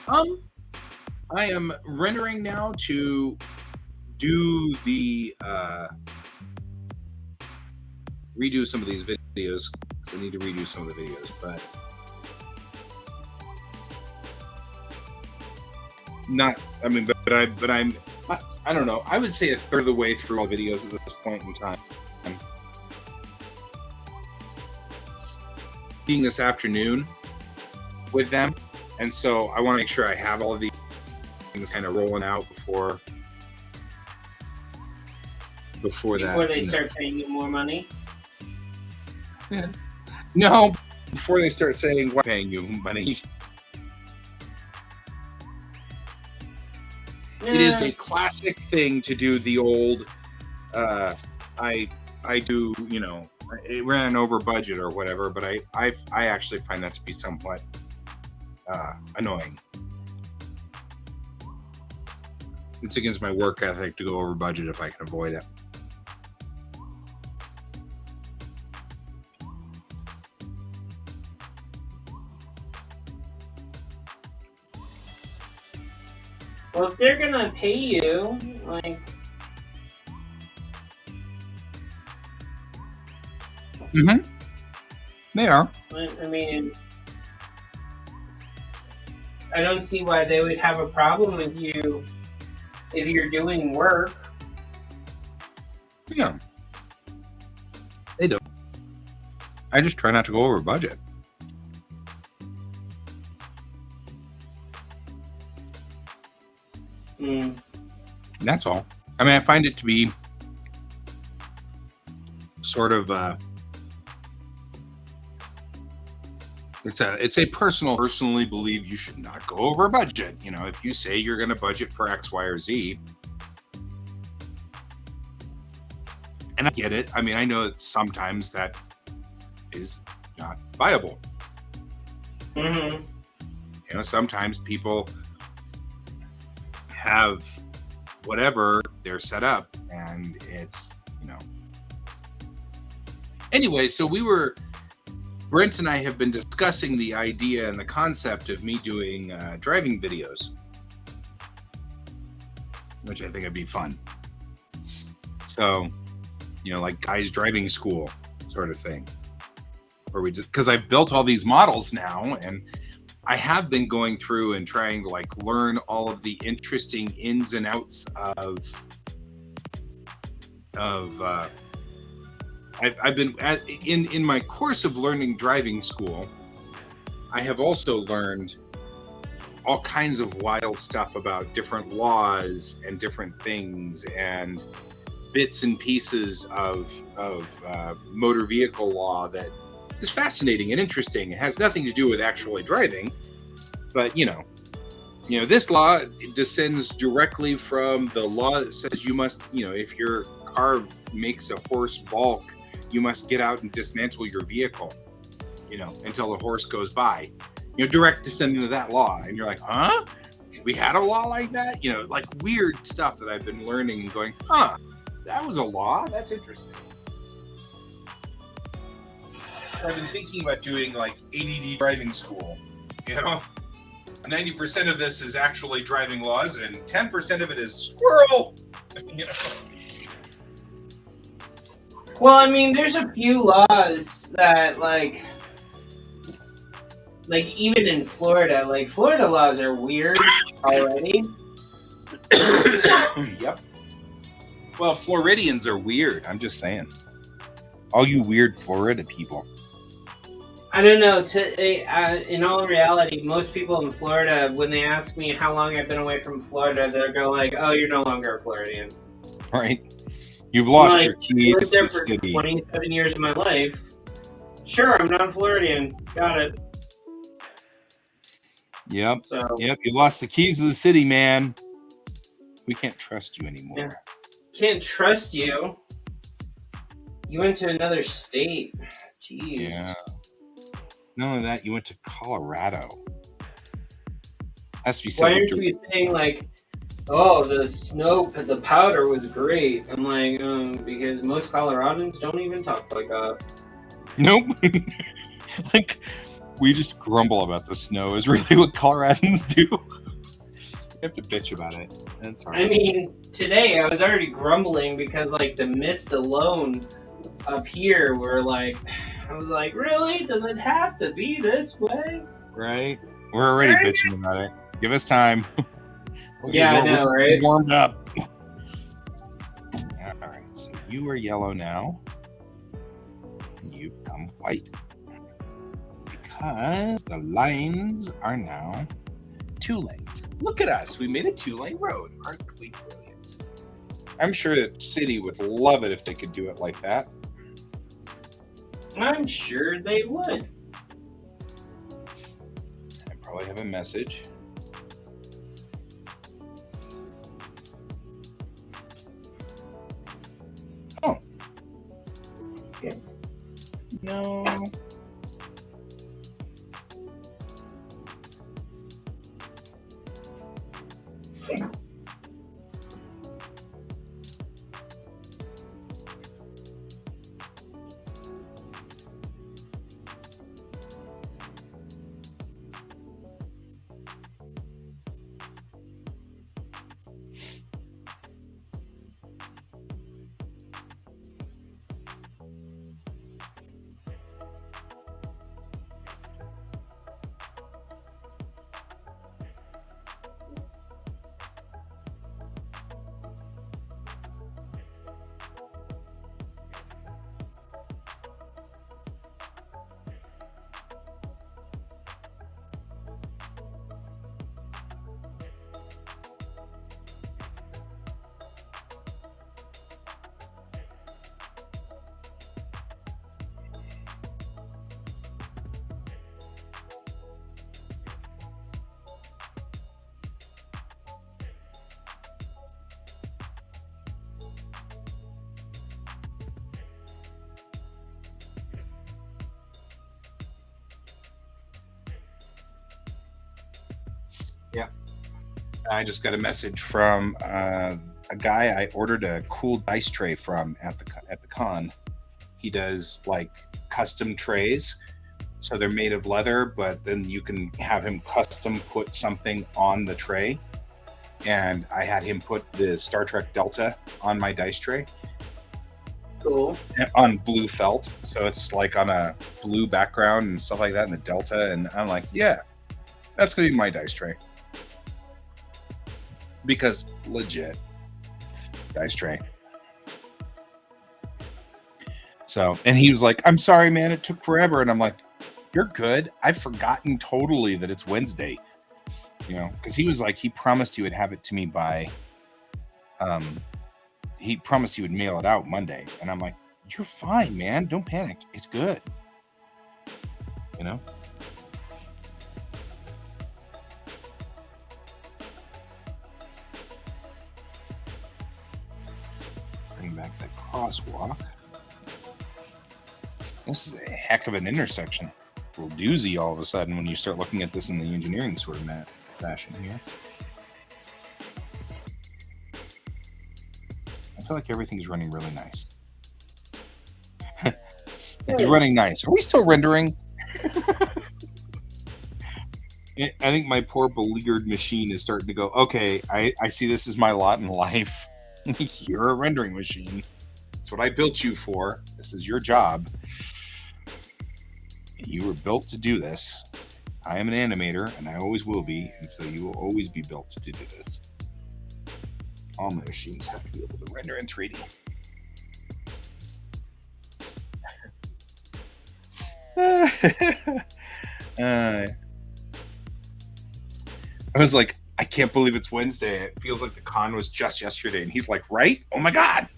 I am rendering now to do the redo some of these videos because I need to redo some of the videos, but not. I mean, but I'm. I don't know. I would say a third of the way through all videos at this point in time. Being this afternoon with them, and so I want to make sure I have all of these things kind of rolling out before they start paying you more money. Yeah. No, before they start saying we're paying you money. It is a classic thing to do the old I do, it ran over budget or whatever, but I actually find that to be somewhat annoying. It's against my work ethic to go over budget if I can avoid it. Well, if they're gonna pay you, like, They are. I mean, I don't see why they would have a problem with you if you're doing work. Yeah. They do. I just try not to go over budget. That's all. I mean, I find it to be sort of it's a personally believe you should not go over budget. If you say you're going to budget for X, Y, or Z, and I get it. I mean, I know that sometimes that is not viable. Sometimes people have whatever they're set up, and it's Anyway, so Brent and I have been discussing the idea and the concept of me doing driving videos, which I think would be fun. So, like guys driving school sort of thing, where because I've built all these models now, and I have been going through and trying to learn all of the interesting ins and outs of I've been in my course of learning driving school. I have also learned all kinds of wild stuff about different laws and different things and bits and pieces of motor vehicle law that is fascinating and interesting. It has nothing to do with actually driving, but this law descends directly from the law that says you must, if your car makes a horse balk, you must get out and dismantle your vehicle, until the horse goes by. Direct descending to that law. And you're like, huh? We had a law like that? Weird stuff that I've been learning and going, huh, that was a law? That's interesting. I've been thinking about doing ADD driving school, 90% of this is actually driving laws and 10% of it is squirrel. Well, I mean, there's a few laws that even in Florida, Florida laws are weird already. Yep. Well, Floridians are weird. I'm just saying. All you weird Florida people. I don't know. In all reality, most people in Florida, when they ask me how long I've been away from Florida, they're going "Oh, you're no longer a Floridian." Right. You've lost your I keys lived to there the for city. 27 years of my life. Sure, I'm not a Floridian. Got it. Yep. So, Yep. You lost the keys to the city, man. We can't trust you anymore. Yeah. Can't trust you. You went to another state. Jeez. Yeah. Not only that, you went to Colorado. Has to be Why something. aren't you saying oh, the powder was great? I'm because most Coloradans don't even talk like that. Nope. We just grumble about the snow is really what Coloradans do. You have to bitch about it. That's all right. I mean, today I was already grumbling because the mist alone up here were I was like, really? Does it have to be this way? Right? We're already bitching about it. Give us time. Yeah, I know, right? Warmed up. Yeah, all right. So you are yellow now. You become white. Because the lines are now 2 lanes. Look at us. We made a 2-lane road. Aren't we brilliant? I'm sure that the city would love it if they could do it like that. I'm sure they would. I probably have a message. Oh. Yeah. No. Yeah. I just got a message from a guy I ordered a cool dice tray from at the con. He does like custom trays. So they're made of leather, but then you can have him custom put something on the tray. And I had him put the Star Trek Delta on my dice tray Cool. on blue felt. So it's like on a blue background and stuff like that in the Delta. And I'm like, yeah, that's going to be my dice tray. Because legit dice tray. So, and he was like, I'm sorry, man, it took forever. And I'm like, you're good. I've forgotten totally that it's Wednesday. You know, because he was like, he promised he would have it to me by, he promised he would mail it out Monday. And I'm like, you're fine, man. Don't panic. It's good. You know? Bring back that crosswalk. This is a heck of an intersection. A little doozy all of a sudden when you start looking at this in the engineering sort of fashion here. I feel like everything's running really nice. It's running nice. Are we still rendering? I think my poor beleaguered machine is starting to go, okay, I see this as my lot in life. You're a rendering machine. That's what I built you for. This is your job. You were built to do this. I am an animator, and I always will be, and so you will always be built to do this. All my machines have to be able to render in 3D. I was like, I can't believe it's Wednesday. It feels like the con was just yesterday. And he's like, right? Oh my God.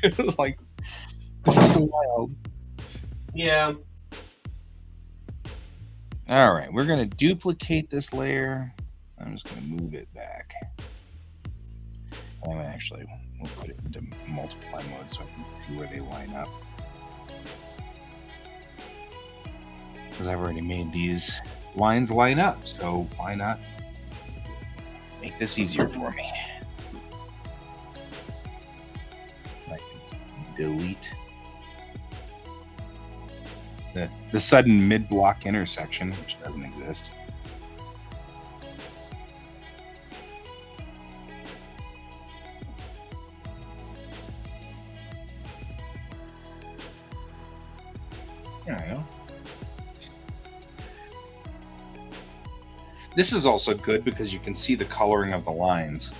It was like, this is so wild. Yeah. All right, we're going to duplicate this layer. I'm just going to move it back. And actually, we'll put it into multiply mode so I can see where they line up. Because I've already made these lines line up, so why not make this easier for me? I can delete the sudden mid-block intersection, which doesn't exist. There we go. This is also good because you can see the coloring of the lines,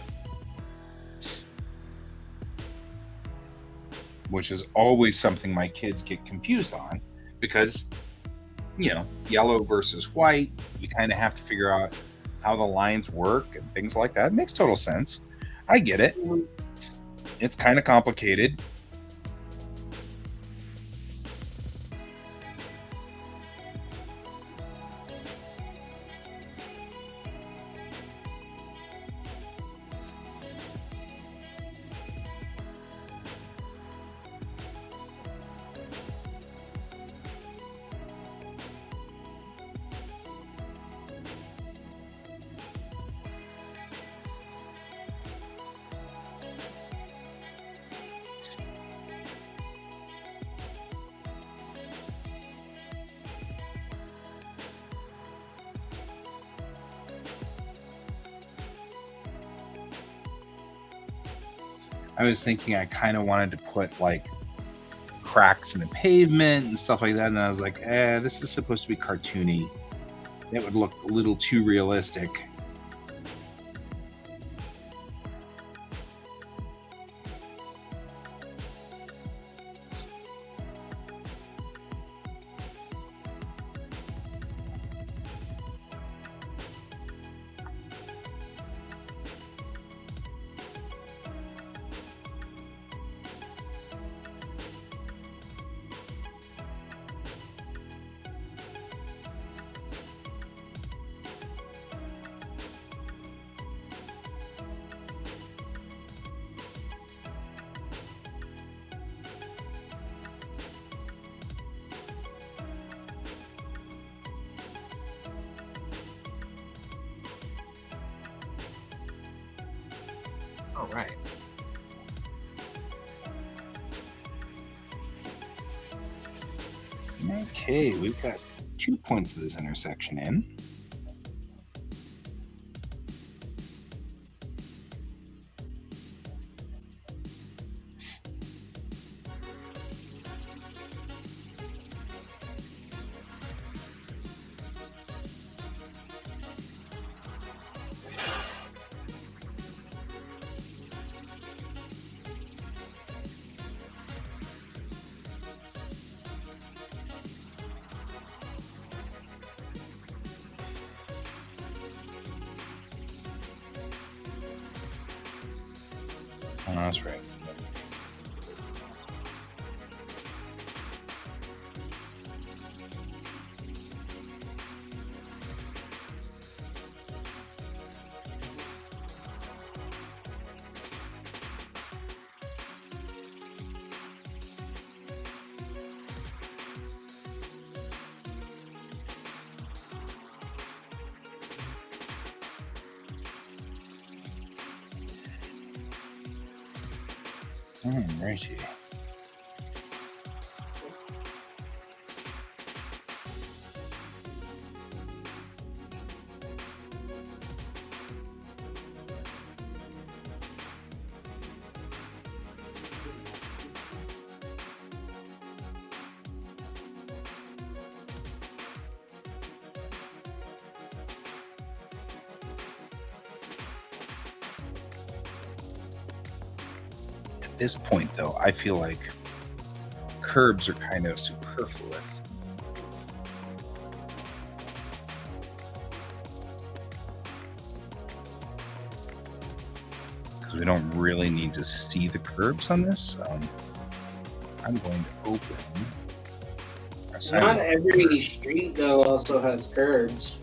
which is always something my kids get confused on because, you know, yellow versus white, you kind of have to figure out how the lines work and things like that. It makes total sense. I get it. It's kind of complicated. I was thinking I kind of wanted to put like cracks in the pavement and stuff like that, and I was like, this is supposed to be cartoony. It would look a little too realistic. All right. Okay, we've got 2 points of this intersection in. Oh, that's right. Righty. At this point, though, I feel like curbs are kind of superfluous. Because we don't really need to see the curbs on this. I'm going to open our Not sidewalk. every street though also has curbs.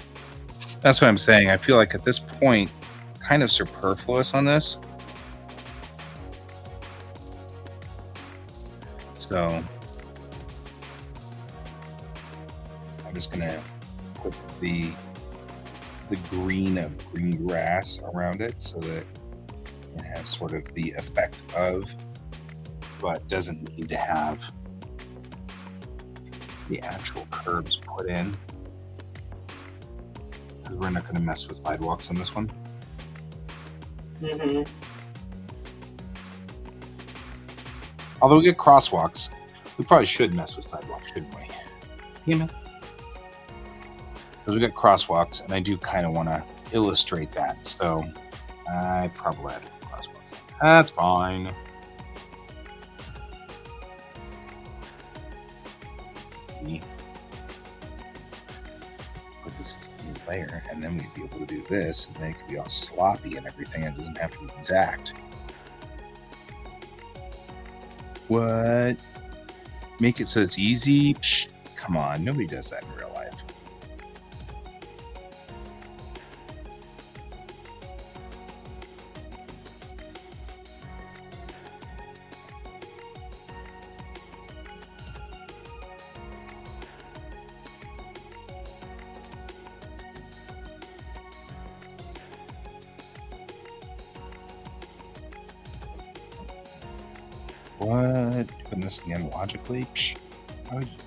That's what I'm saying. I feel like at this point, kind of superfluous on this. So I'm just gonna put the green of green grass around it so that it has sort of the effect of, but doesn't need to have the actual curbs put in. Because we're not going to mess with sidewalks on this one. Mm-hmm. Although we get crosswalks, we probably should mess with sidewalks, shouldn't we? You know? Because we got crosswalks, and I do kind of want to illustrate that, so I probably added crosswalks. That's fine. See? Put this as a new layer, and then we'd be able to do this, and then it could be all sloppy and everything, and it doesn't have to be exact. What? Make it so it's easy? Psh, come on, nobody does that in real life. What? Doing this again logically? Psh, how would you do that?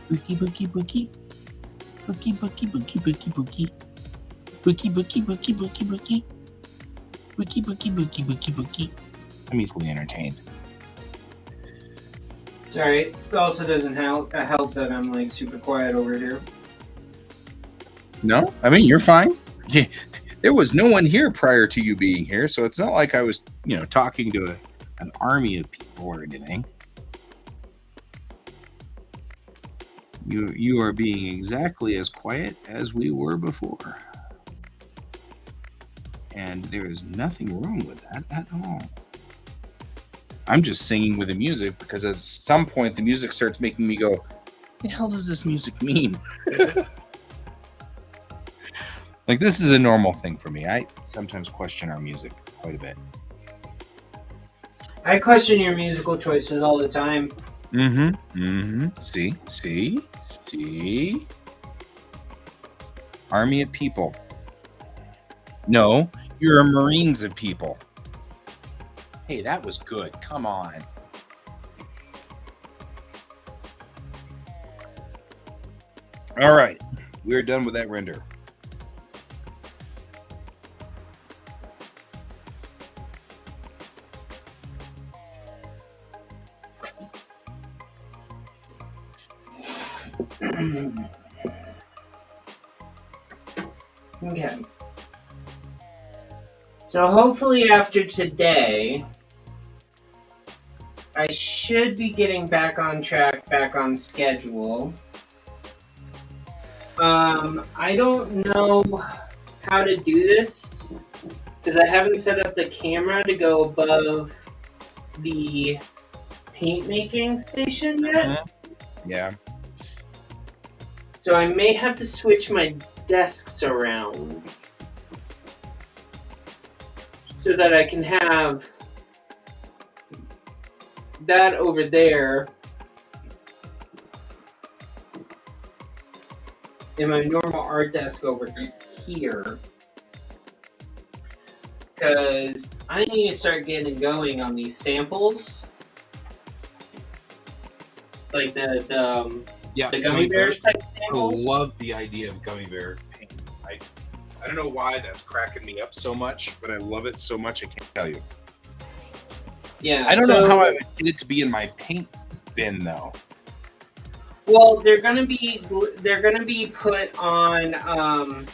Bookie, bookie, bookie. Bookie, bookie, bookie, bookie, bookie. Bookie, bookie, bookie, bookie, bookie. Bookie, bookie, bookie, bookie, bookie. I'm easily entertained. Sorry. It also doesn't help that I'm like super quiet over here. No, I mean you're fine. Yeah, there was no one here prior to you being here, so it's not like I was, talking to an army of people or anything. You are being exactly as quiet as we were before. And there is nothing wrong with that at all. I'm just singing with the music because at some point the music starts making me go, what the hell does this music mean? Like, this is a normal thing for me. I sometimes question our music quite a bit. I question your musical choices all the time. See? Army of people. No, you're a Marines of people. Hey, that was good. Come on. All right. We're done with that render. Okay. So hopefully after today, I should be getting back on track, back on schedule. I don't know how to do this because I haven't set up the camera to go above the paint making station yet. Yeah. So I may have to switch my desks around so that I can have that over there and my normal art desk over here. Because I need to start getting going on these samples. Like the gummy bears type samples. I love the idea of gummy bear paint. I don't know why that's cracking me up so much, but I love it so much I can't tell you. Yeah, I don't know how I would get it to be in my paint bin though. Well, they're gonna be put on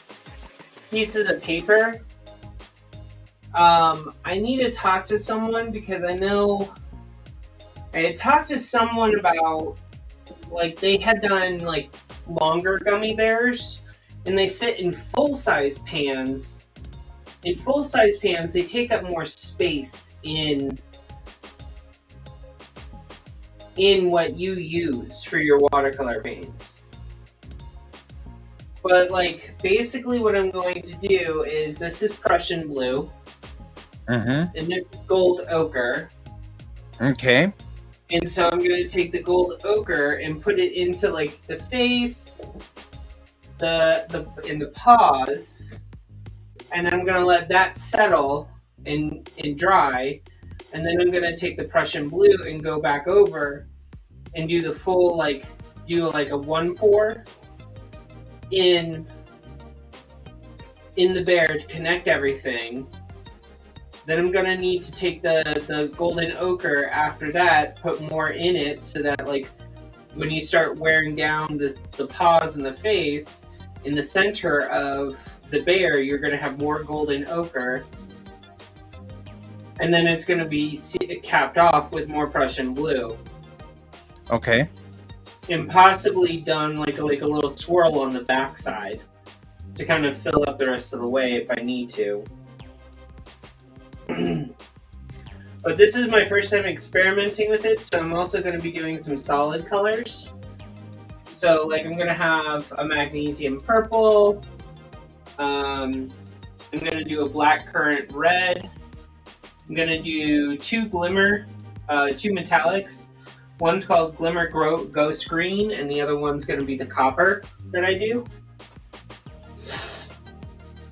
pieces of paper. I need to talk to someone because I know I had talked to someone about like they had done like longer gummy bears and they fit in full-size pans. In full-size pans, they take up more space in what you use for your watercolor paints. But like basically what I'm going to do is this is Prussian blue. And this is gold ochre. Okay. And so I'm going to take the gold ochre and put it into like the face, the paws, and then I'm going to let that settle and dry. And then I'm going to take the Prussian blue and go back over and do the full do a one pour in the bear to connect everything. Then I'm going to need to take the golden ochre after that, put more in it so that like when you start wearing down the paws and the face, in the center of the bear, you're going to have more golden ochre. And then it's going to be capped off with more Prussian blue. Okay. And possibly done like a little swirl on the backside to kind of fill up the rest of the way if I need to. But this is my first time experimenting with it, so I'm also going to be doing some solid colors. So like I'm going to have a magnesium purple. I'm going to do a black currant red. I'm going to do two metallics. One's called Glimmer Ghost Green, and the other one's going to be the copper that I do.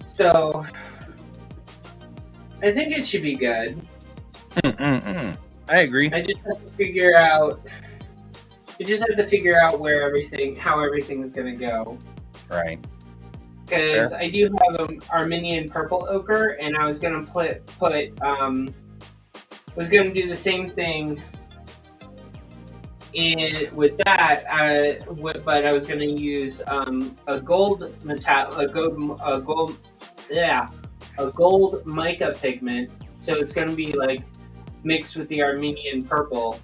So I think it should be good. I agree. I just have to figure out how everything's going to go. Right. Because I do have an Armenian purple ochre, and I was going to put was going to do the same thing with that, but I was going to use a gold mica pigment. So it's going to be like mixed with the Armenian purple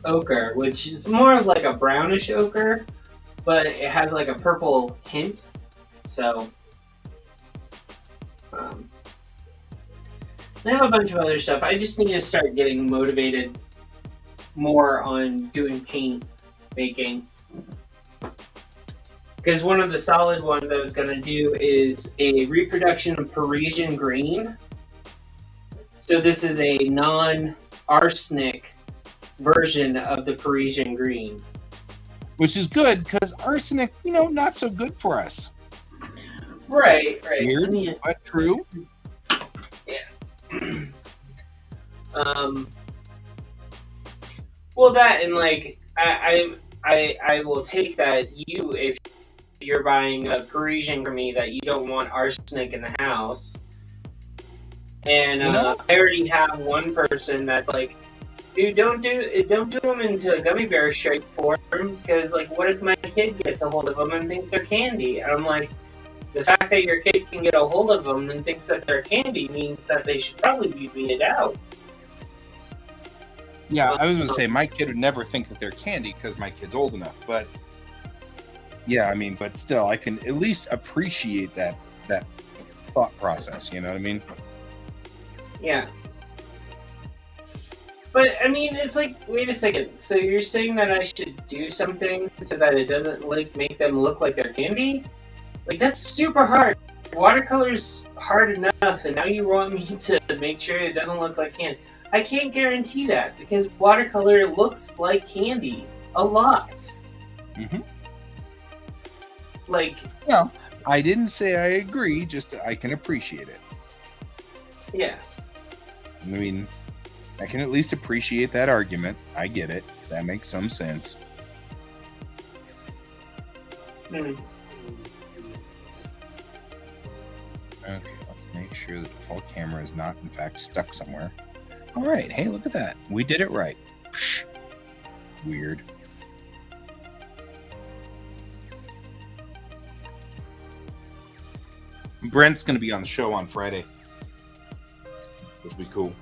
ochre, which is more of like a brownish ochre, but it has like a purple hint. So I have a bunch of other stuff. I just need to start getting motivated more on doing paint making. Because one of the solid ones I was going to do is a reproduction of Parisian green. So this is a non-arsenic version of the Parisian green. Which is good, because arsenic, not so good for us. Right. Weird, but true. Yeah. Well, that and like I will take that if you're buying a Parisian for me that you don't want arsenic in the house, and I already have one person that's like, dude, don't do them into a gummy bear shape form, because like, what if my kid gets a hold of them and thinks they're candy? And I'm like, the fact that your kid can get a hold of them and thinks that they're candy means that they should probably be weeded out. Yeah, I was going to say, my kid would never think that they're candy because my kid's old enough. But yeah, I mean, but still, I can at least appreciate that thought process. You know what I mean? Yeah. But I mean, it's like, wait a second. So you're saying that I should do something so that it doesn't like make them look like they're candy? Like, that's super hard. Watercolor's hard enough, and now you want me to make sure it doesn't look like candy. I can't guarantee that, because watercolor looks like candy a lot. Mm-hmm. Like, no, I didn't say I agree, just I can appreciate it. Yeah. I mean, I can at least appreciate that argument. I get it. That makes some sense. Mm. Okay, let's make sure the default camera is not, in fact, stuck somewhere. All right. Hey, look at that. We did it right. Psh. Weird. Brent's going to be on the show on Friday, which will be cool.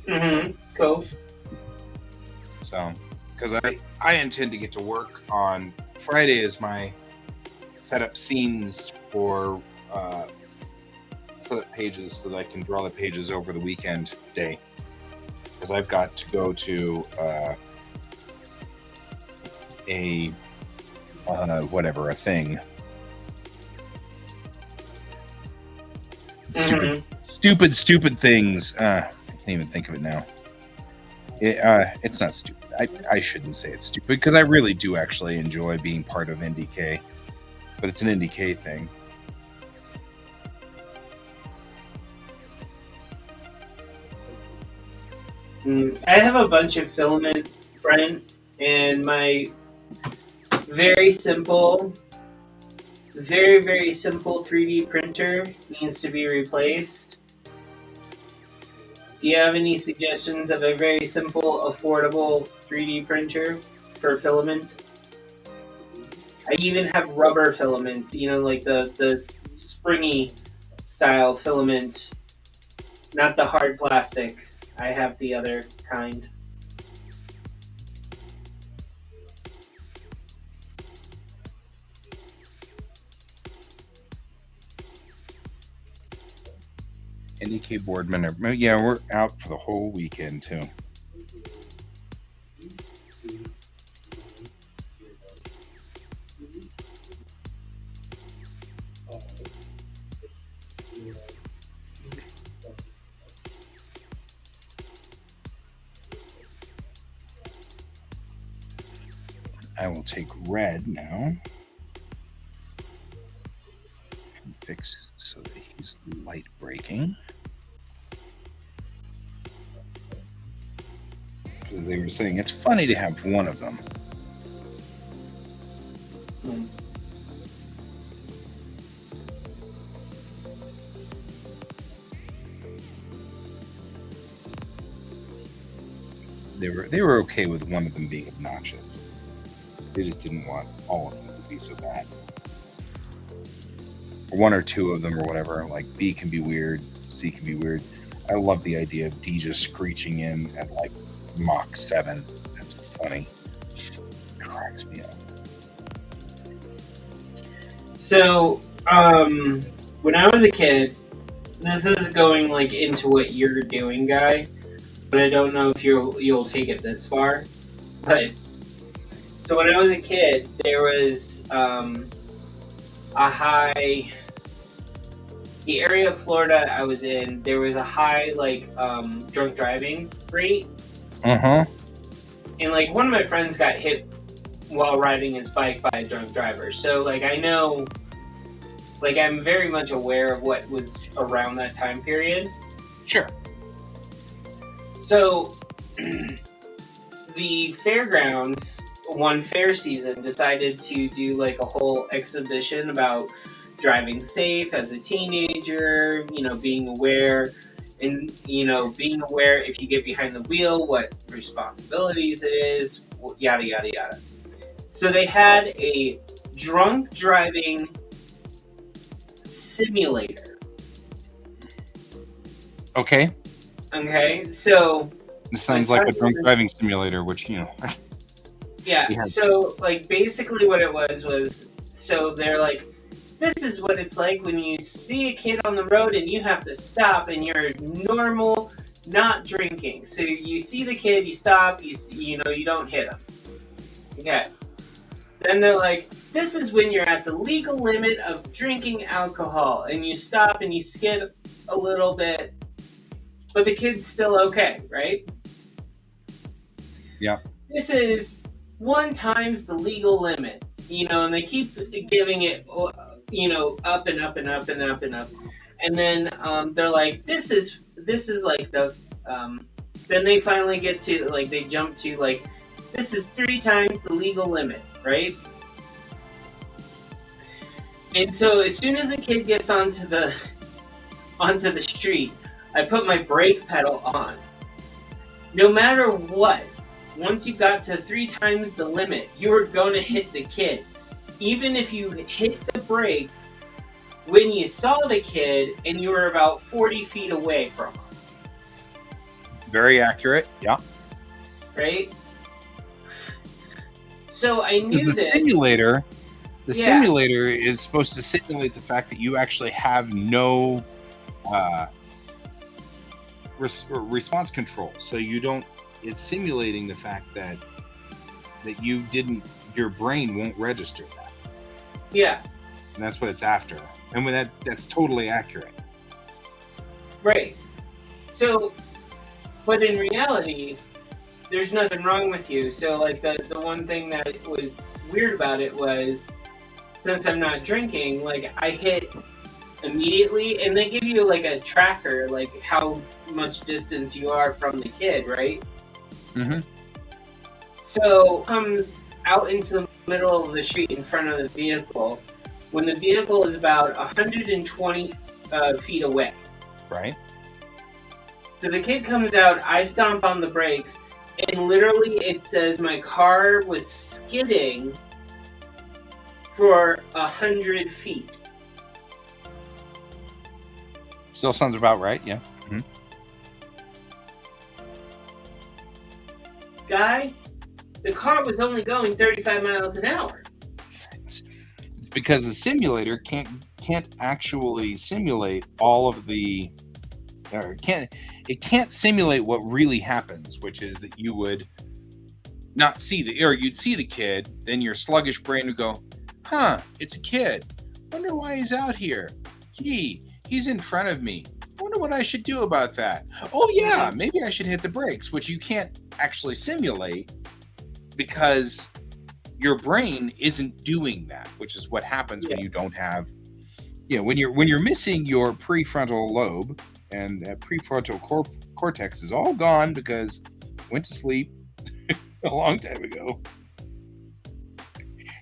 Mm-hmm. Cool. So, because I intend to get to work on Friday is my setup scenes for setup pages so that I can draw the pages over the weekend day. Because I've got to go to a thing. Mm-hmm. Stupid things. I can't even think of it now. It's not stupid. I shouldn't say it's stupid, because I really do actually enjoy being part of NDK, but it's an NDK thing. I have a bunch of filament, Brent, and my very simple 3D printer needs to be replaced. Do you have any suggestions of a very simple, affordable 3D printer for filament? I even have rubber filaments, like the springy style filament, not the hard plastic. I have the other kind. NDK boardmen are, yeah, we're out for the whole weekend too. I will take red now and fix so that he's light breaking. Because they were saying it's funny to have one of them. They were okay with one of them being obnoxious. They just didn't want all of them to be so bad. Or one or two of them or whatever. Like B can be weird, C can be weird. I love the idea of D just screeching in at like Mach 7. That's funny. It cracks me up. So, when I was a kid, this is going like into what you're doing, Guy, but I don't know if you'll take it this far. But so when I was a kid, there was a high. The area of Florida I was in, there was a high like drunk driving rate. Uh-huh. And like one of my friends got hit while riding his bike by a drunk driver. So like I know, like I'm very much aware of what was around that time period. Sure. So the fairgrounds, one fair season, decided to do like a whole exhibition about driving safe as a teenager, being aware, and being aware if you get behind the wheel, what responsibilities it is, yada yada yada. So they had a drunk driving simulator. Okay. Okay, so This sounds like a drunk driving simulator, which yeah. Yeah. So like basically what it was so they're like, this is what it's like when you see a kid on the road and you have to stop and you're normal, not drinking. So you see the kid, you stop, you don't hit him. Okay. Then they're like, this is when you're at the legal limit of drinking alcohol and you stop and you skid a little bit, but the kid's still okay, right? Yeah. This is 1 times the legal limit, and they keep giving it, up and up and up and up and up. And then they're like, this is like the, then they finally get to, like, they jump to, like, this is 3 times the legal limit, right? And so as soon as a kid gets onto the street, I put my brake pedal on. No matter what, once you got to 3 times the limit, you were going to hit the kid. Even if you hit the brake when you saw the kid and you were about 40 feet away from him. Very accurate. Yeah. Right? So I knew The that simulator Yeah. simulator is supposed to simulate the fact that you actually have no response control. So it's simulating the fact that your brain won't register that. Yeah, And that's what it's after. And when that's totally accurate. right. So, but in reality, there's nothing wrong with you. So, like, the one thing that was weird about it was, since I'm not drinking, like, I hit immediately, and they give you, like, a tracker, like, how much distance you are from the kid, right? Mm-hmm. So, comes out into the middle of the street in front of the vehicle, when the vehicle is about 120 feet away. Right. So the kid comes out, I stomp on the brakes, and literally it says my car was skidding for 100 feet. Still sounds about right. Yeah. Mm-hmm. Guy, the car was only going 35 miles an hour. It's because the simulator can't actually simulate all of the, or it can't simulate what really happens, which is that you would not see you'd see the kid, then your sluggish brain would go, it's a kid. Wonder why he's out here. Gee, he's in front of me. Wonder what I should do about that. Oh yeah, maybe I should hit the brakes, which you can't actually simulate because your brain isn't doing that, which is what happens when you don't have, when you're missing your prefrontal lobe, and that prefrontal cortex is all gone because I went to sleep a long time ago.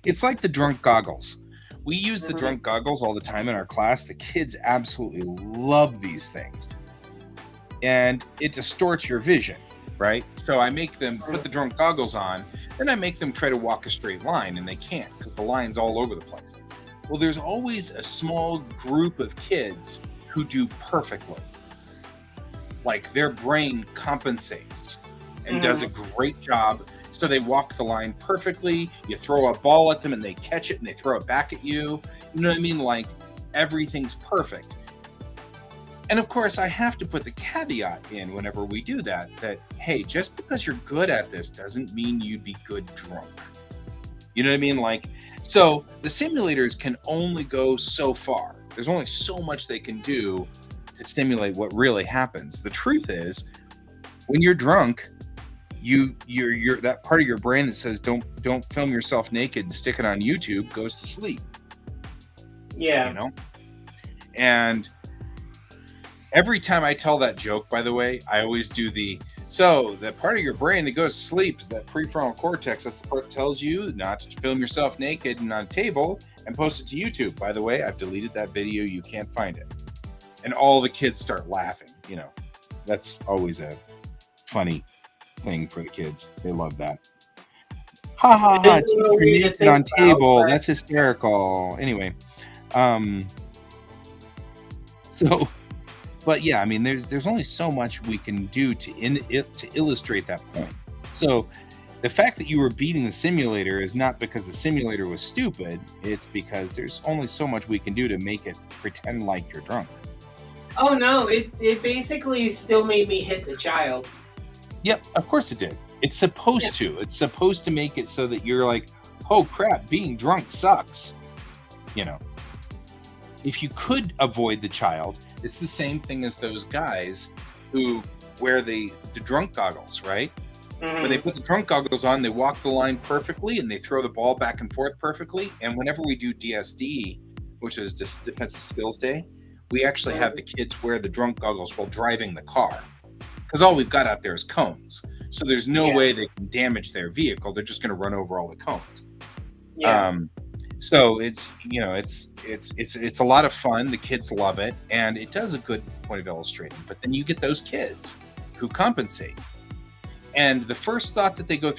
It's like the drunk goggles. We use the drunk goggles all the time in our class. The kids absolutely love these things. And it distorts your vision. right? So I make them put the drunk goggles on, then I make them try to walk a straight line, and they can't because the line's all over the place. Well, there's always a small group of kids who do perfectly. Like their brain compensates and does a great job. So they walk the line perfectly. You throw a ball at them and they catch it and they throw it back at you. You know what I mean? Like everything's perfect. And of course, I have to put the caveat in whenever we do that, hey, just because you're good at this doesn't mean you'd be good drunk. You know what I mean? Like, so the simulators can only go so far. There's only so much they can do to simulate what really happens. The truth is, when you're drunk, you're that part of your brain that says don't film yourself naked and stick it on YouTube goes to sleep. Yeah. You know? And every time I tell that joke, by the way, I always do the part of your brain that goes to sleep is that prefrontal cortex. That's the part that tells you not to film yourself naked and on a table and post it to YouTube. By the way, I've deleted that video. You can't find it. And all the kids start laughing. You know, that's always a funny thing for the kids. They love that. Ha ha ha! Teacher naked on table. That's hysterical. Anyway, so. But yeah, I mean, there's only so much we can do to illustrate that point. So the fact that you were beating the simulator is not because the simulator was stupid. It's because there's only so much we can do to make it pretend like you're drunk. Oh no, it basically still made me hit the child. Yep, of course it did. It's supposed to. It's supposed to make it so that you're like, oh crap, being drunk sucks. You know, if you could avoid the child, it's the same thing as those guys who wear the drunk goggles, right? When they put the drunk goggles on, they walk the line perfectly and they throw the ball back and forth perfectly. And whenever we do DSD, which is just Defensive Skills Day, we actually have the kids wear the drunk goggles while driving the car. Because all we've got out there is cones. So there's no way they can damage their vehicle. They're just going to run over all the cones. Yeah. So it's, you know, it's a lot of fun. The kids love it, and it does a good point of illustrating. But then you get those kids who compensate, and the first thought that goes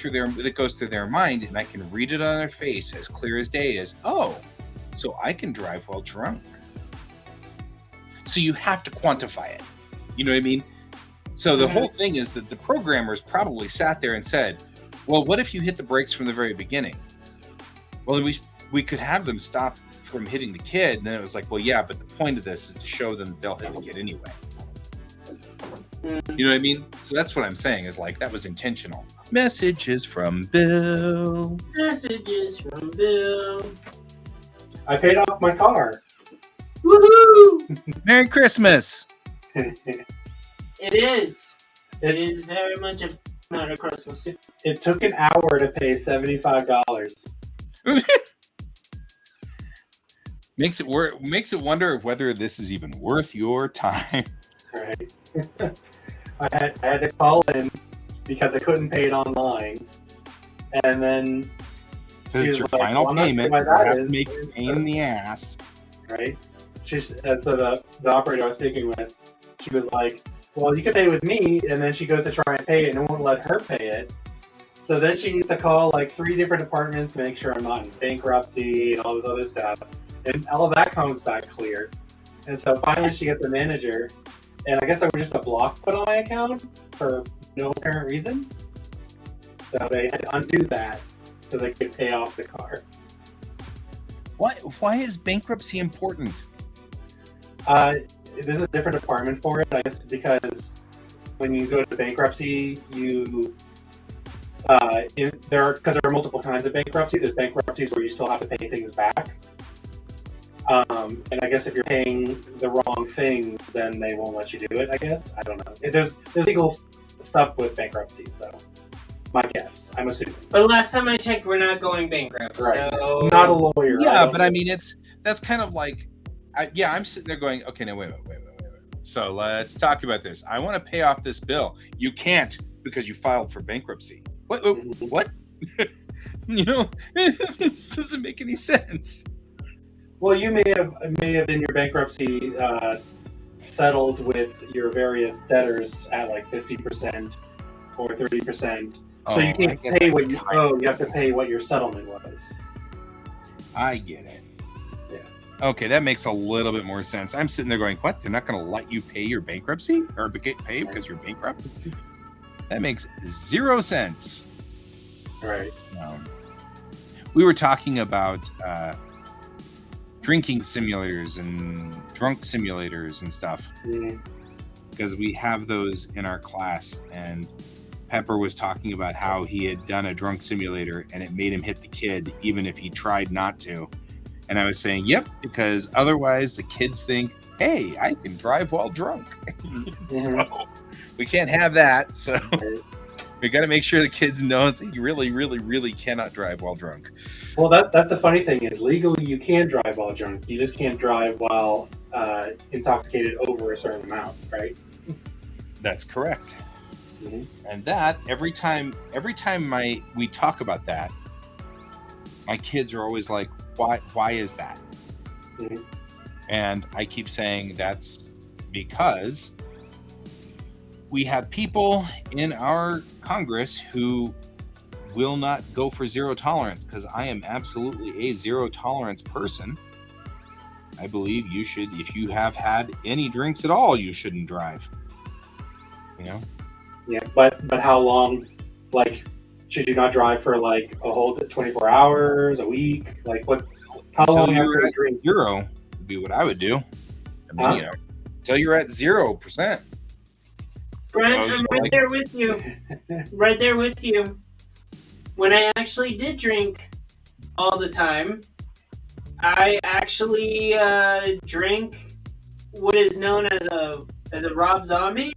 through their mind, and I can read it on their face as clear as day, is, oh, so I can drive while drunk. So you have to quantify it. You know what I mean? So the whole thing is that the programmers probably sat there and said, well, what if you hit the brakes from the very beginning? Well, we could have them stop from hitting the kid. And then it was like, well, yeah, but the point of this is to show them they'll hit the kid anyway. You know what I mean? So that's what I'm saying is like, that was intentional. Messages from Bill. Messages from Bill. I paid off my car. Woohoo! Merry Christmas. It is. It is very much a matter of Christmas. It took an hour to pay $75. Makes it wonder whether this is even worth your time. Right. I had to call in because I couldn't pay it online, and then Because it's your like, final well, payment. you have to make a pain in the ass. Right. And so the operator I was speaking with, she was like, "Well, you can pay with me," and then she goes to try and pay it, and it won't let her pay it. So then she needs to call like 3 different departments to make sure I'm not in bankruptcy and all this other stuff. And all of that comes back clear. And so finally she gets a manager, and I guess there was just a block put on my account for no apparent reason. So they had to undo that so they could pay off the car. Why is bankruptcy important? There's a different department for it, I guess, because when you go to bankruptcy, there are multiple kinds of bankruptcy. There's bankruptcies where you still have to pay things back. And I guess if you're paying the wrong things, then they won't let you do it, I guess. I don't know. There's legal stuff with bankruptcy, so my guess. I'm assuming. But last time I checked, we're not going bankrupt. Right. So Not a lawyer. Yeah, but I mean, that's kind of like, I'm sitting there going, okay, no, wait. So let's talk about this. I want to pay off this bill. You can't because you filed for bankruptcy. What? You know, this doesn't make any sense. Well, you may have in your bankruptcy settled with your various debtors at like 50%, or 30%. Oh, So you I can't guess pay I what you kind owe. You have to pay what your settlement was. I get it. Yeah. Okay, that makes a little bit more sense. I'm sitting there going, what? They're not going to let you pay your bankruptcy or pay because you're bankrupt? That makes 0 sense. Right. We were talking about drinking simulators and drunk simulators and stuff because we have those in our class, and Pepper was talking about how he had done a drunk simulator and it made him hit the kid even if he tried not to. And I was saying, yep, because otherwise the kids think, hey, I can drive while drunk. So we can't have that. So we got to make sure the kids know that you really, really, really cannot drive while drunk. Well, that's the funny thing is legally you can drive while drunk. You just can't drive while intoxicated over a certain amount, right? That's correct. Mm-hmm. And that every time we talk about that, my kids are always like, why is that? Mm-hmm. And I keep saying that's because we have people in our Congress who will not go for zero tolerance, because I am absolutely a zero tolerance person. I believe you should, if you have had any drinks at all, you shouldn't drive. You know? Yeah, but how long? Like, should you not drive for like a whole 24 hours, a week? Like, what? How Until long you're after a at drink? zero would be what I would do. I mean, Huh? you know, until you're at 0%. Brent, So, I'm right there with you. Right there with you. When I actually did drink all the time, I actually drank what is known as a Rob Zombie.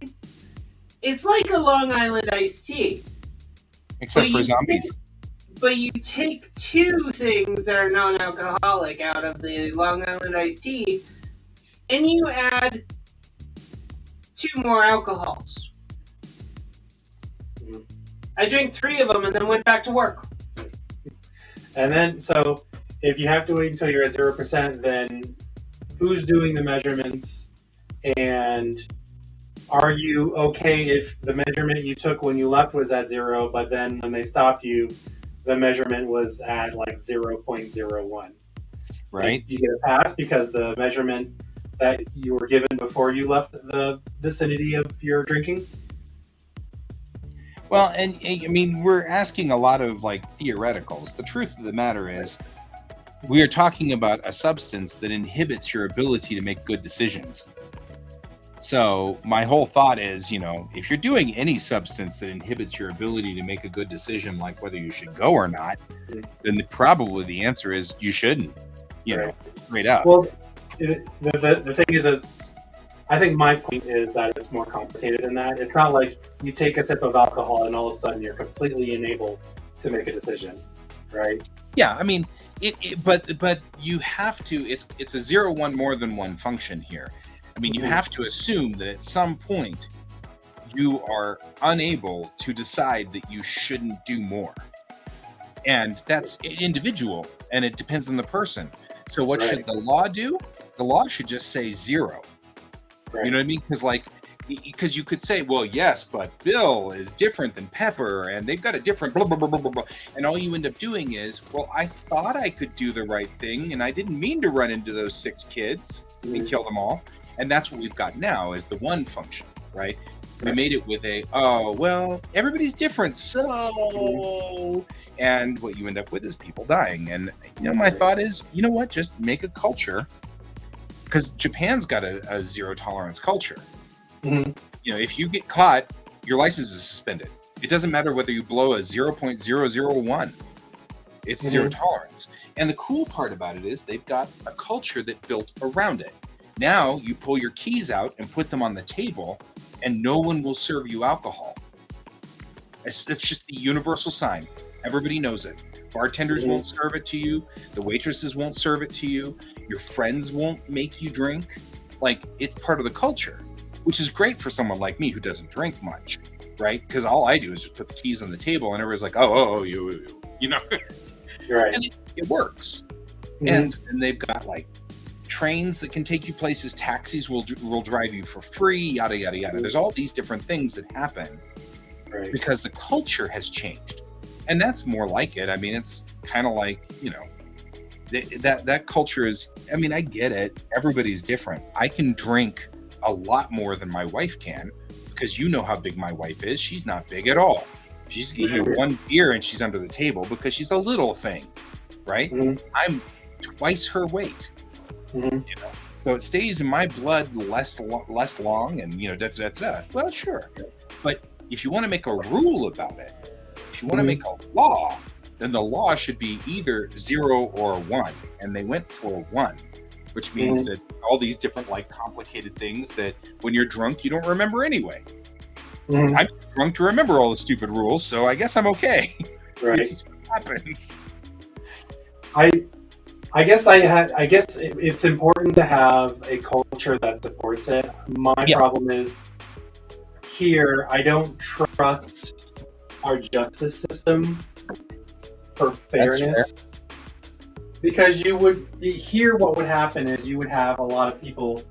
It's like a Long Island iced tea. Except for zombies. But you take two things that are non-alcoholic out of the Long Island iced tea, and you add 2 more alcohols. Mhm. I drank 3 of them and then went back to work. And then, so if you have to wait until you're at 0%, then who's doing the measurements? And are you okay if the measurement you took when you left was at 0, but then when they stopped you, the measurement was at like 0.01? Right? You get a pass because the measurement that you were given before you left the vicinity of your drinking? Well, and I mean, we're asking a lot of like theoreticals. The truth of the matter is, we are talking about a substance that inhibits your ability to make good decisions. So my whole thought is, you know, if you're doing any substance that inhibits your ability to make a good decision, like whether you should go or not, then probably the answer is you shouldn't. You know, straight up. Well, the thing is, I think my point is that it's more complicated than that. It's not like you take a sip of alcohol and all of a sudden you're completely unable to make a decision, right? Yeah, I mean, but you have to. It's a 0-1 more than one function here. I mean, you have to assume that at some point you are unable to decide that you shouldn't do more, and that's individual, and it depends on the person. So, what should the law do? The law should just say 0. Right. You know what I mean? Because you could say, well, yes, but Bill is different than Pepper, and they've got a different blah, blah, blah, blah, blah, blah. And all you end up doing is, well, I thought I could do the right thing, and I didn't mean to run into those 6 kids and kill them all. And that's what we've got now is the 1 function, right? We made it with well, everybody's different, so... And what you end up with is people dying. And, you know, my thought is, you know what? Just make a culture. Because Japan's got a zero tolerance culture. Mm-hmm. You know, if you get caught, your license is suspended. It doesn't matter whether you blow a 0.001. It's zero tolerance. And the cool part about it is they've got a culture that built around it. Now you pull your keys out and put them on the table, and no one will serve you alcohol. It's just the universal sign. Everybody knows it. Bartenders won't serve it to you. The waitresses won't serve it to you. Your friends won't make you drink. Like, it's part of the culture, which is great for someone like me who doesn't drink much, right? Because all I do is just put the keys on the table, and everybody's like, you know. Right. And it works. And they've got like trains that can take you places. Taxis will drive you for free. Yada yada yada. There's all these different things that happen Right. because the culture has changed, and that's more like it. I mean, it's kind of like, that culture is. I mean, I get it. Everybody's different. I can drink a lot more than my wife can because you know how big my wife is. She's not big at all. She's one beer and she's under the table because she's a little thing, right? Mhm. I'm twice her weight. Mhm. So it stays in my blood less long, and Well, sure, but if you want to make a rule about it, if you want to make a law, then the law should be either 0 or 1, and they went for 1, which means that all these different complicated things that when you're drunk you don't remember anyway. I'm drunk to remember all the stupid rules, so I guess I'm okay. Right. This is what happens. I guess it's important to have a culture that supports it. My problem is here I don't trust our justice system for fairness. Because what would happen is you would have a lot of people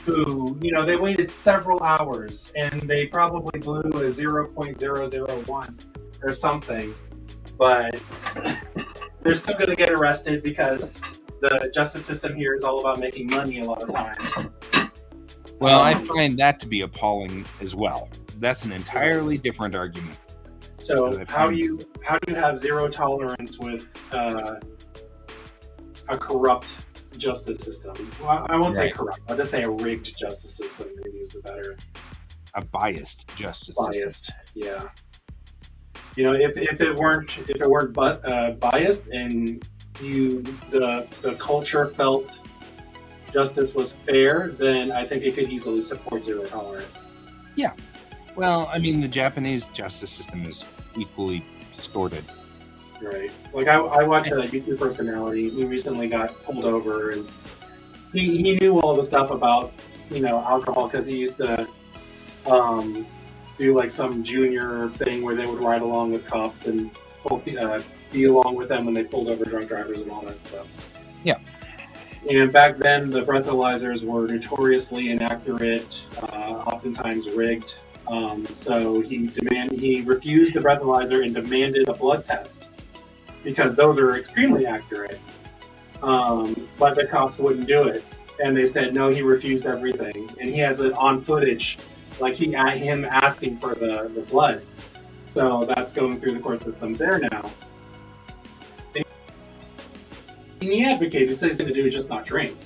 who, they waited several hours and they probably blew a 0.001 or something, but they're still going to get arrested because the justice system here is all about making money a lot of times. Well, I find that to be appalling as well. That's an entirely different argument. So how do you have zero tolerance with a corrupt justice system? Well, I won't say corrupt. I'll just say a rigged justice system. Maybe is the better. A biased justice system. Yeah. If it weren't biased and the culture felt justice was fair, then I think it could easily support zero tolerance. Yeah. Well, I mean, the Japanese justice system is equally distorted. Right. I watched a YouTube personality. He recently got pulled over, and he knew all the stuff about alcohol because he used to do some junior thing where they would ride along with cops and be along with them when they pulled over drunk drivers and all that stuff. Yeah. And back then, the breathalyzers were notoriously inaccurate, oftentimes rigged. So he refused the breathalyzer and demanded a blood test because those are extremely accurate. But the cops wouldn't do it, and they said no. He refused everything, and he has it on footage, him asking for the blood. So that's going through the court system there now. And he advocates. He says he's going to do is just not drink.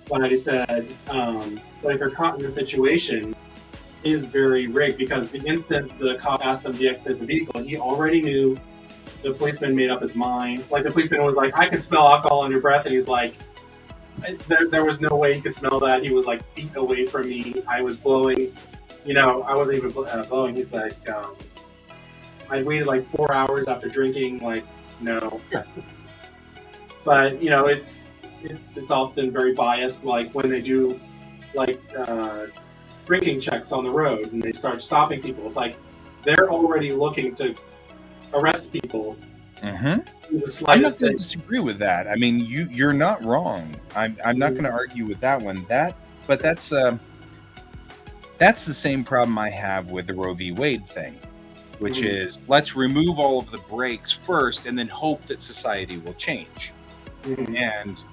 But he said, if you're caught in the situation, is very rigged because the instant the cop asked him to exit the vehicle, he already knew. The policeman made up his mind. The policeman was like, "I can smell alcohol on your breath," and he's like, "There was no way he could smell that." He was feet away from me. I was blowing. I wasn't even blowing. He's like, I waited 4 hours after drinking. No. Sure. But it's often very biased. When they do drinking checks on the road and they start stopping people, it's they're already looking to arrest people. I'm not going to disagree with that. I mean, you're not wrong. I'm not going to argue with that one. But that's the same problem I have with the Roe v. Wade thing, which is let's remove all of the brakes first and then hope that society will change. And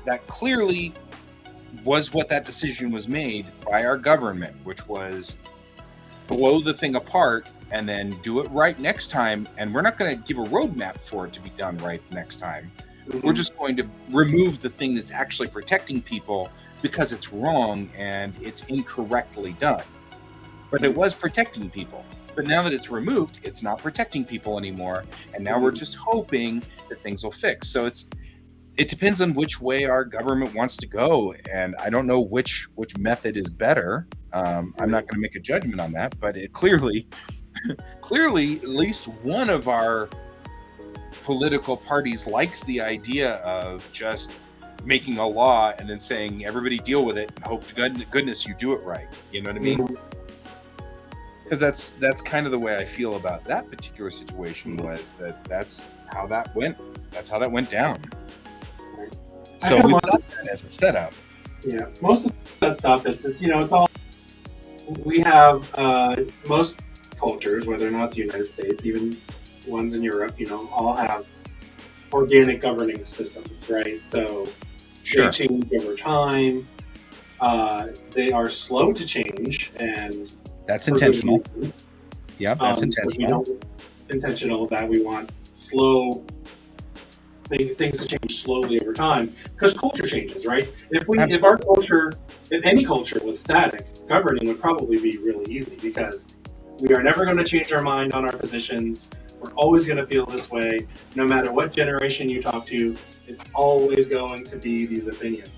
that clearly was what that decision was made by our government, which was blow the thing apart and then do it right next time. And we're not going to give a roadmap for it to be done right next time. We're just going to remove the thing that's actually protecting people because it's wrong and it's incorrectly done. But it was protecting people. But now that it's removed, it's not protecting people anymore. And now we're just hoping that things will fix. So it depends on which way our government wants to go. And I don't know which method is better. I'm not going to make a judgment on that, but it clearly, at least one of our political parties likes the idea of just making a law and then saying everybody deal with it and hope to goodness you do it right. You know what I mean? Because that's kind of the way I feel about that particular situation. Was that's how that went. That's how that went down. So we've got that as a setup. Yeah, most of that stuff it's all we have. Most cultures, whether or not it's the United States, even ones in Europe, all have organic governing systems, right? So Sure. they change over time. They are slow to change, and That's intentional. reason. Yep, that's intentional. Intentional that we want slow things to change slowly over time because culture changes, right? If our culture, if any culture was static, governing would probably be really easy because we are never going to change our mind on our positions. We're always going to feel this way, no matter what generation you talk to. It's always going to be these opinions,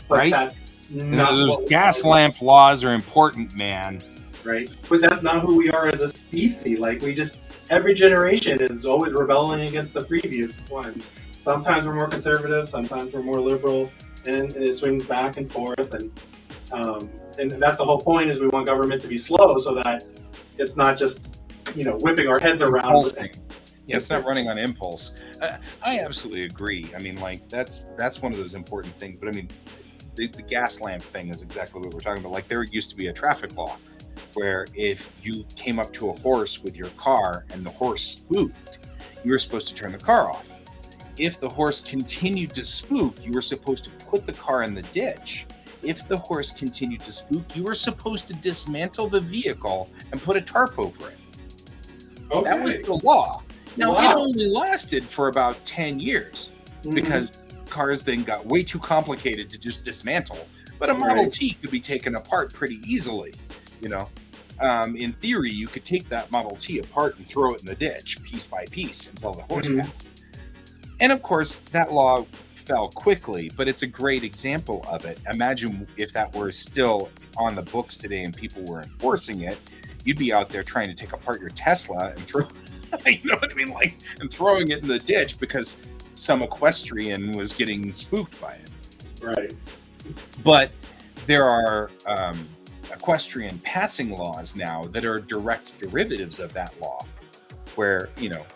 but right? That's not those gas lamp laws are important, man. Right, but that's not who we are as a species. Like every generation is always rebelling against the previous one. Sometimes we're more conservative, sometimes we're more liberal, and it swings back and forth. And that's the whole point: is we want government to be slow so that it's not just whipping our heads around. Yeah, it's not running on impulse. I absolutely agree. I mean, like that's one of those important things. But I mean, the gas lamp thing is exactly what we're talking about. Like there used to be a traffic law where if you came up to a horse with your car and the horse spooked, you were supposed to turn the car off. If the horse continued to spook, you were supposed to put the car in the ditch. If the horse continued to spook, you were supposed to dismantle the vehicle and put a tarp over it. Okay. That was the law. Now, It only lasted for about 10 years because cars then got way too complicated to just dismantle. But a Model T could be taken apart pretty easily, In theory, you could take that Model T apart and throw it in the ditch piece by piece until the horse passed. And of course, that law fell quickly, but it's a great example of it. Imagine if that were still on the books today and people were enforcing it, you'd be out there trying to take apart your Tesla and throw, and throwing it in the ditch because some equestrian was getting spooked by it. Right. But there are equestrian passing laws now that are direct derivatives of that law, where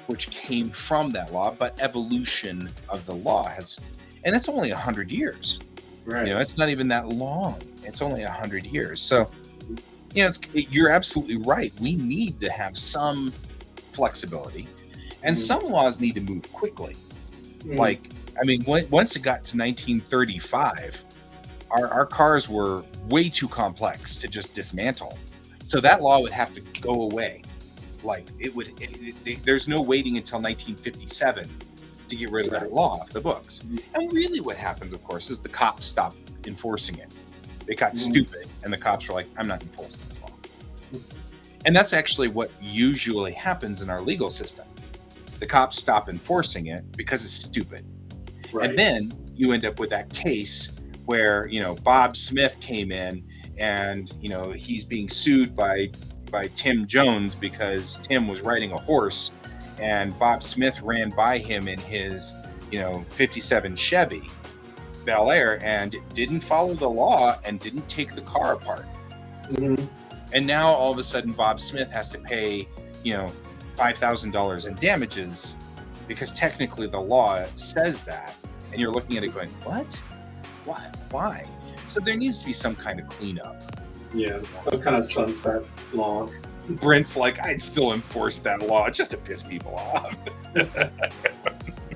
which came from that law, but evolution of the law and it's only 100 years. Right. It's not even that long. It's only 100 years. So you're absolutely right. We need to have some flexibility, and some laws need to move quickly. Like, I mean, once it got to 1935, our cars were way too complex to just dismantle. So that law would have to go away. Like there's no waiting until 1957 to get rid of that law off the books. And really what happens, of course, is the cops stopped enforcing it. They got stupid, and the cops were like, I'm not enforcing this law. And that's actually what usually happens in our legal system. The cops stop enforcing it because it's stupid. Right. And then you end up with that case where, Bob Smith came in and, he's being sued by Tim Jones because Tim was riding a horse and Bob Smith ran by him in his, 57 Chevy Bel Air and didn't follow the law and didn't take the car apart. And now all of a sudden Bob Smith has to pay, $5,000 in damages because technically the law says that. And you're looking at it going, what? Why? So there needs to be some kind of cleanup. Yeah, some kind of sunset law. Brent's like, I'd still enforce that law just to piss people off. All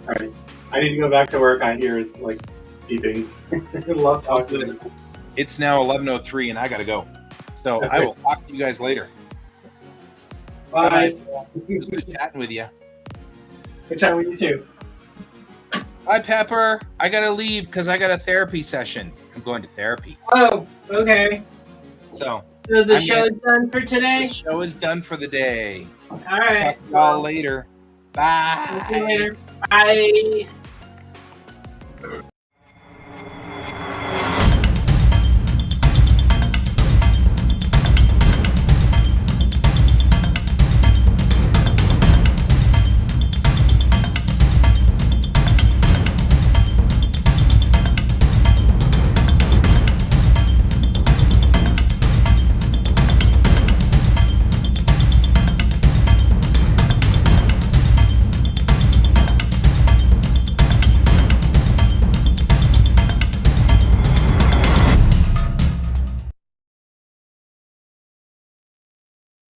right. I need to go back to work. I hear it beeping. I love talking to you. It's now 11:03 and I gotta go. So I will talk to you guys later. Bye. It was good chatting with you. Good chatting with you too. Bye, Pepper. I gotta leave because I got a therapy session. I'm going to therapy. Oh, okay. So the show is done for today? The show is done for the day. All right. Talk to y'all later. Bye. See you later. Bye.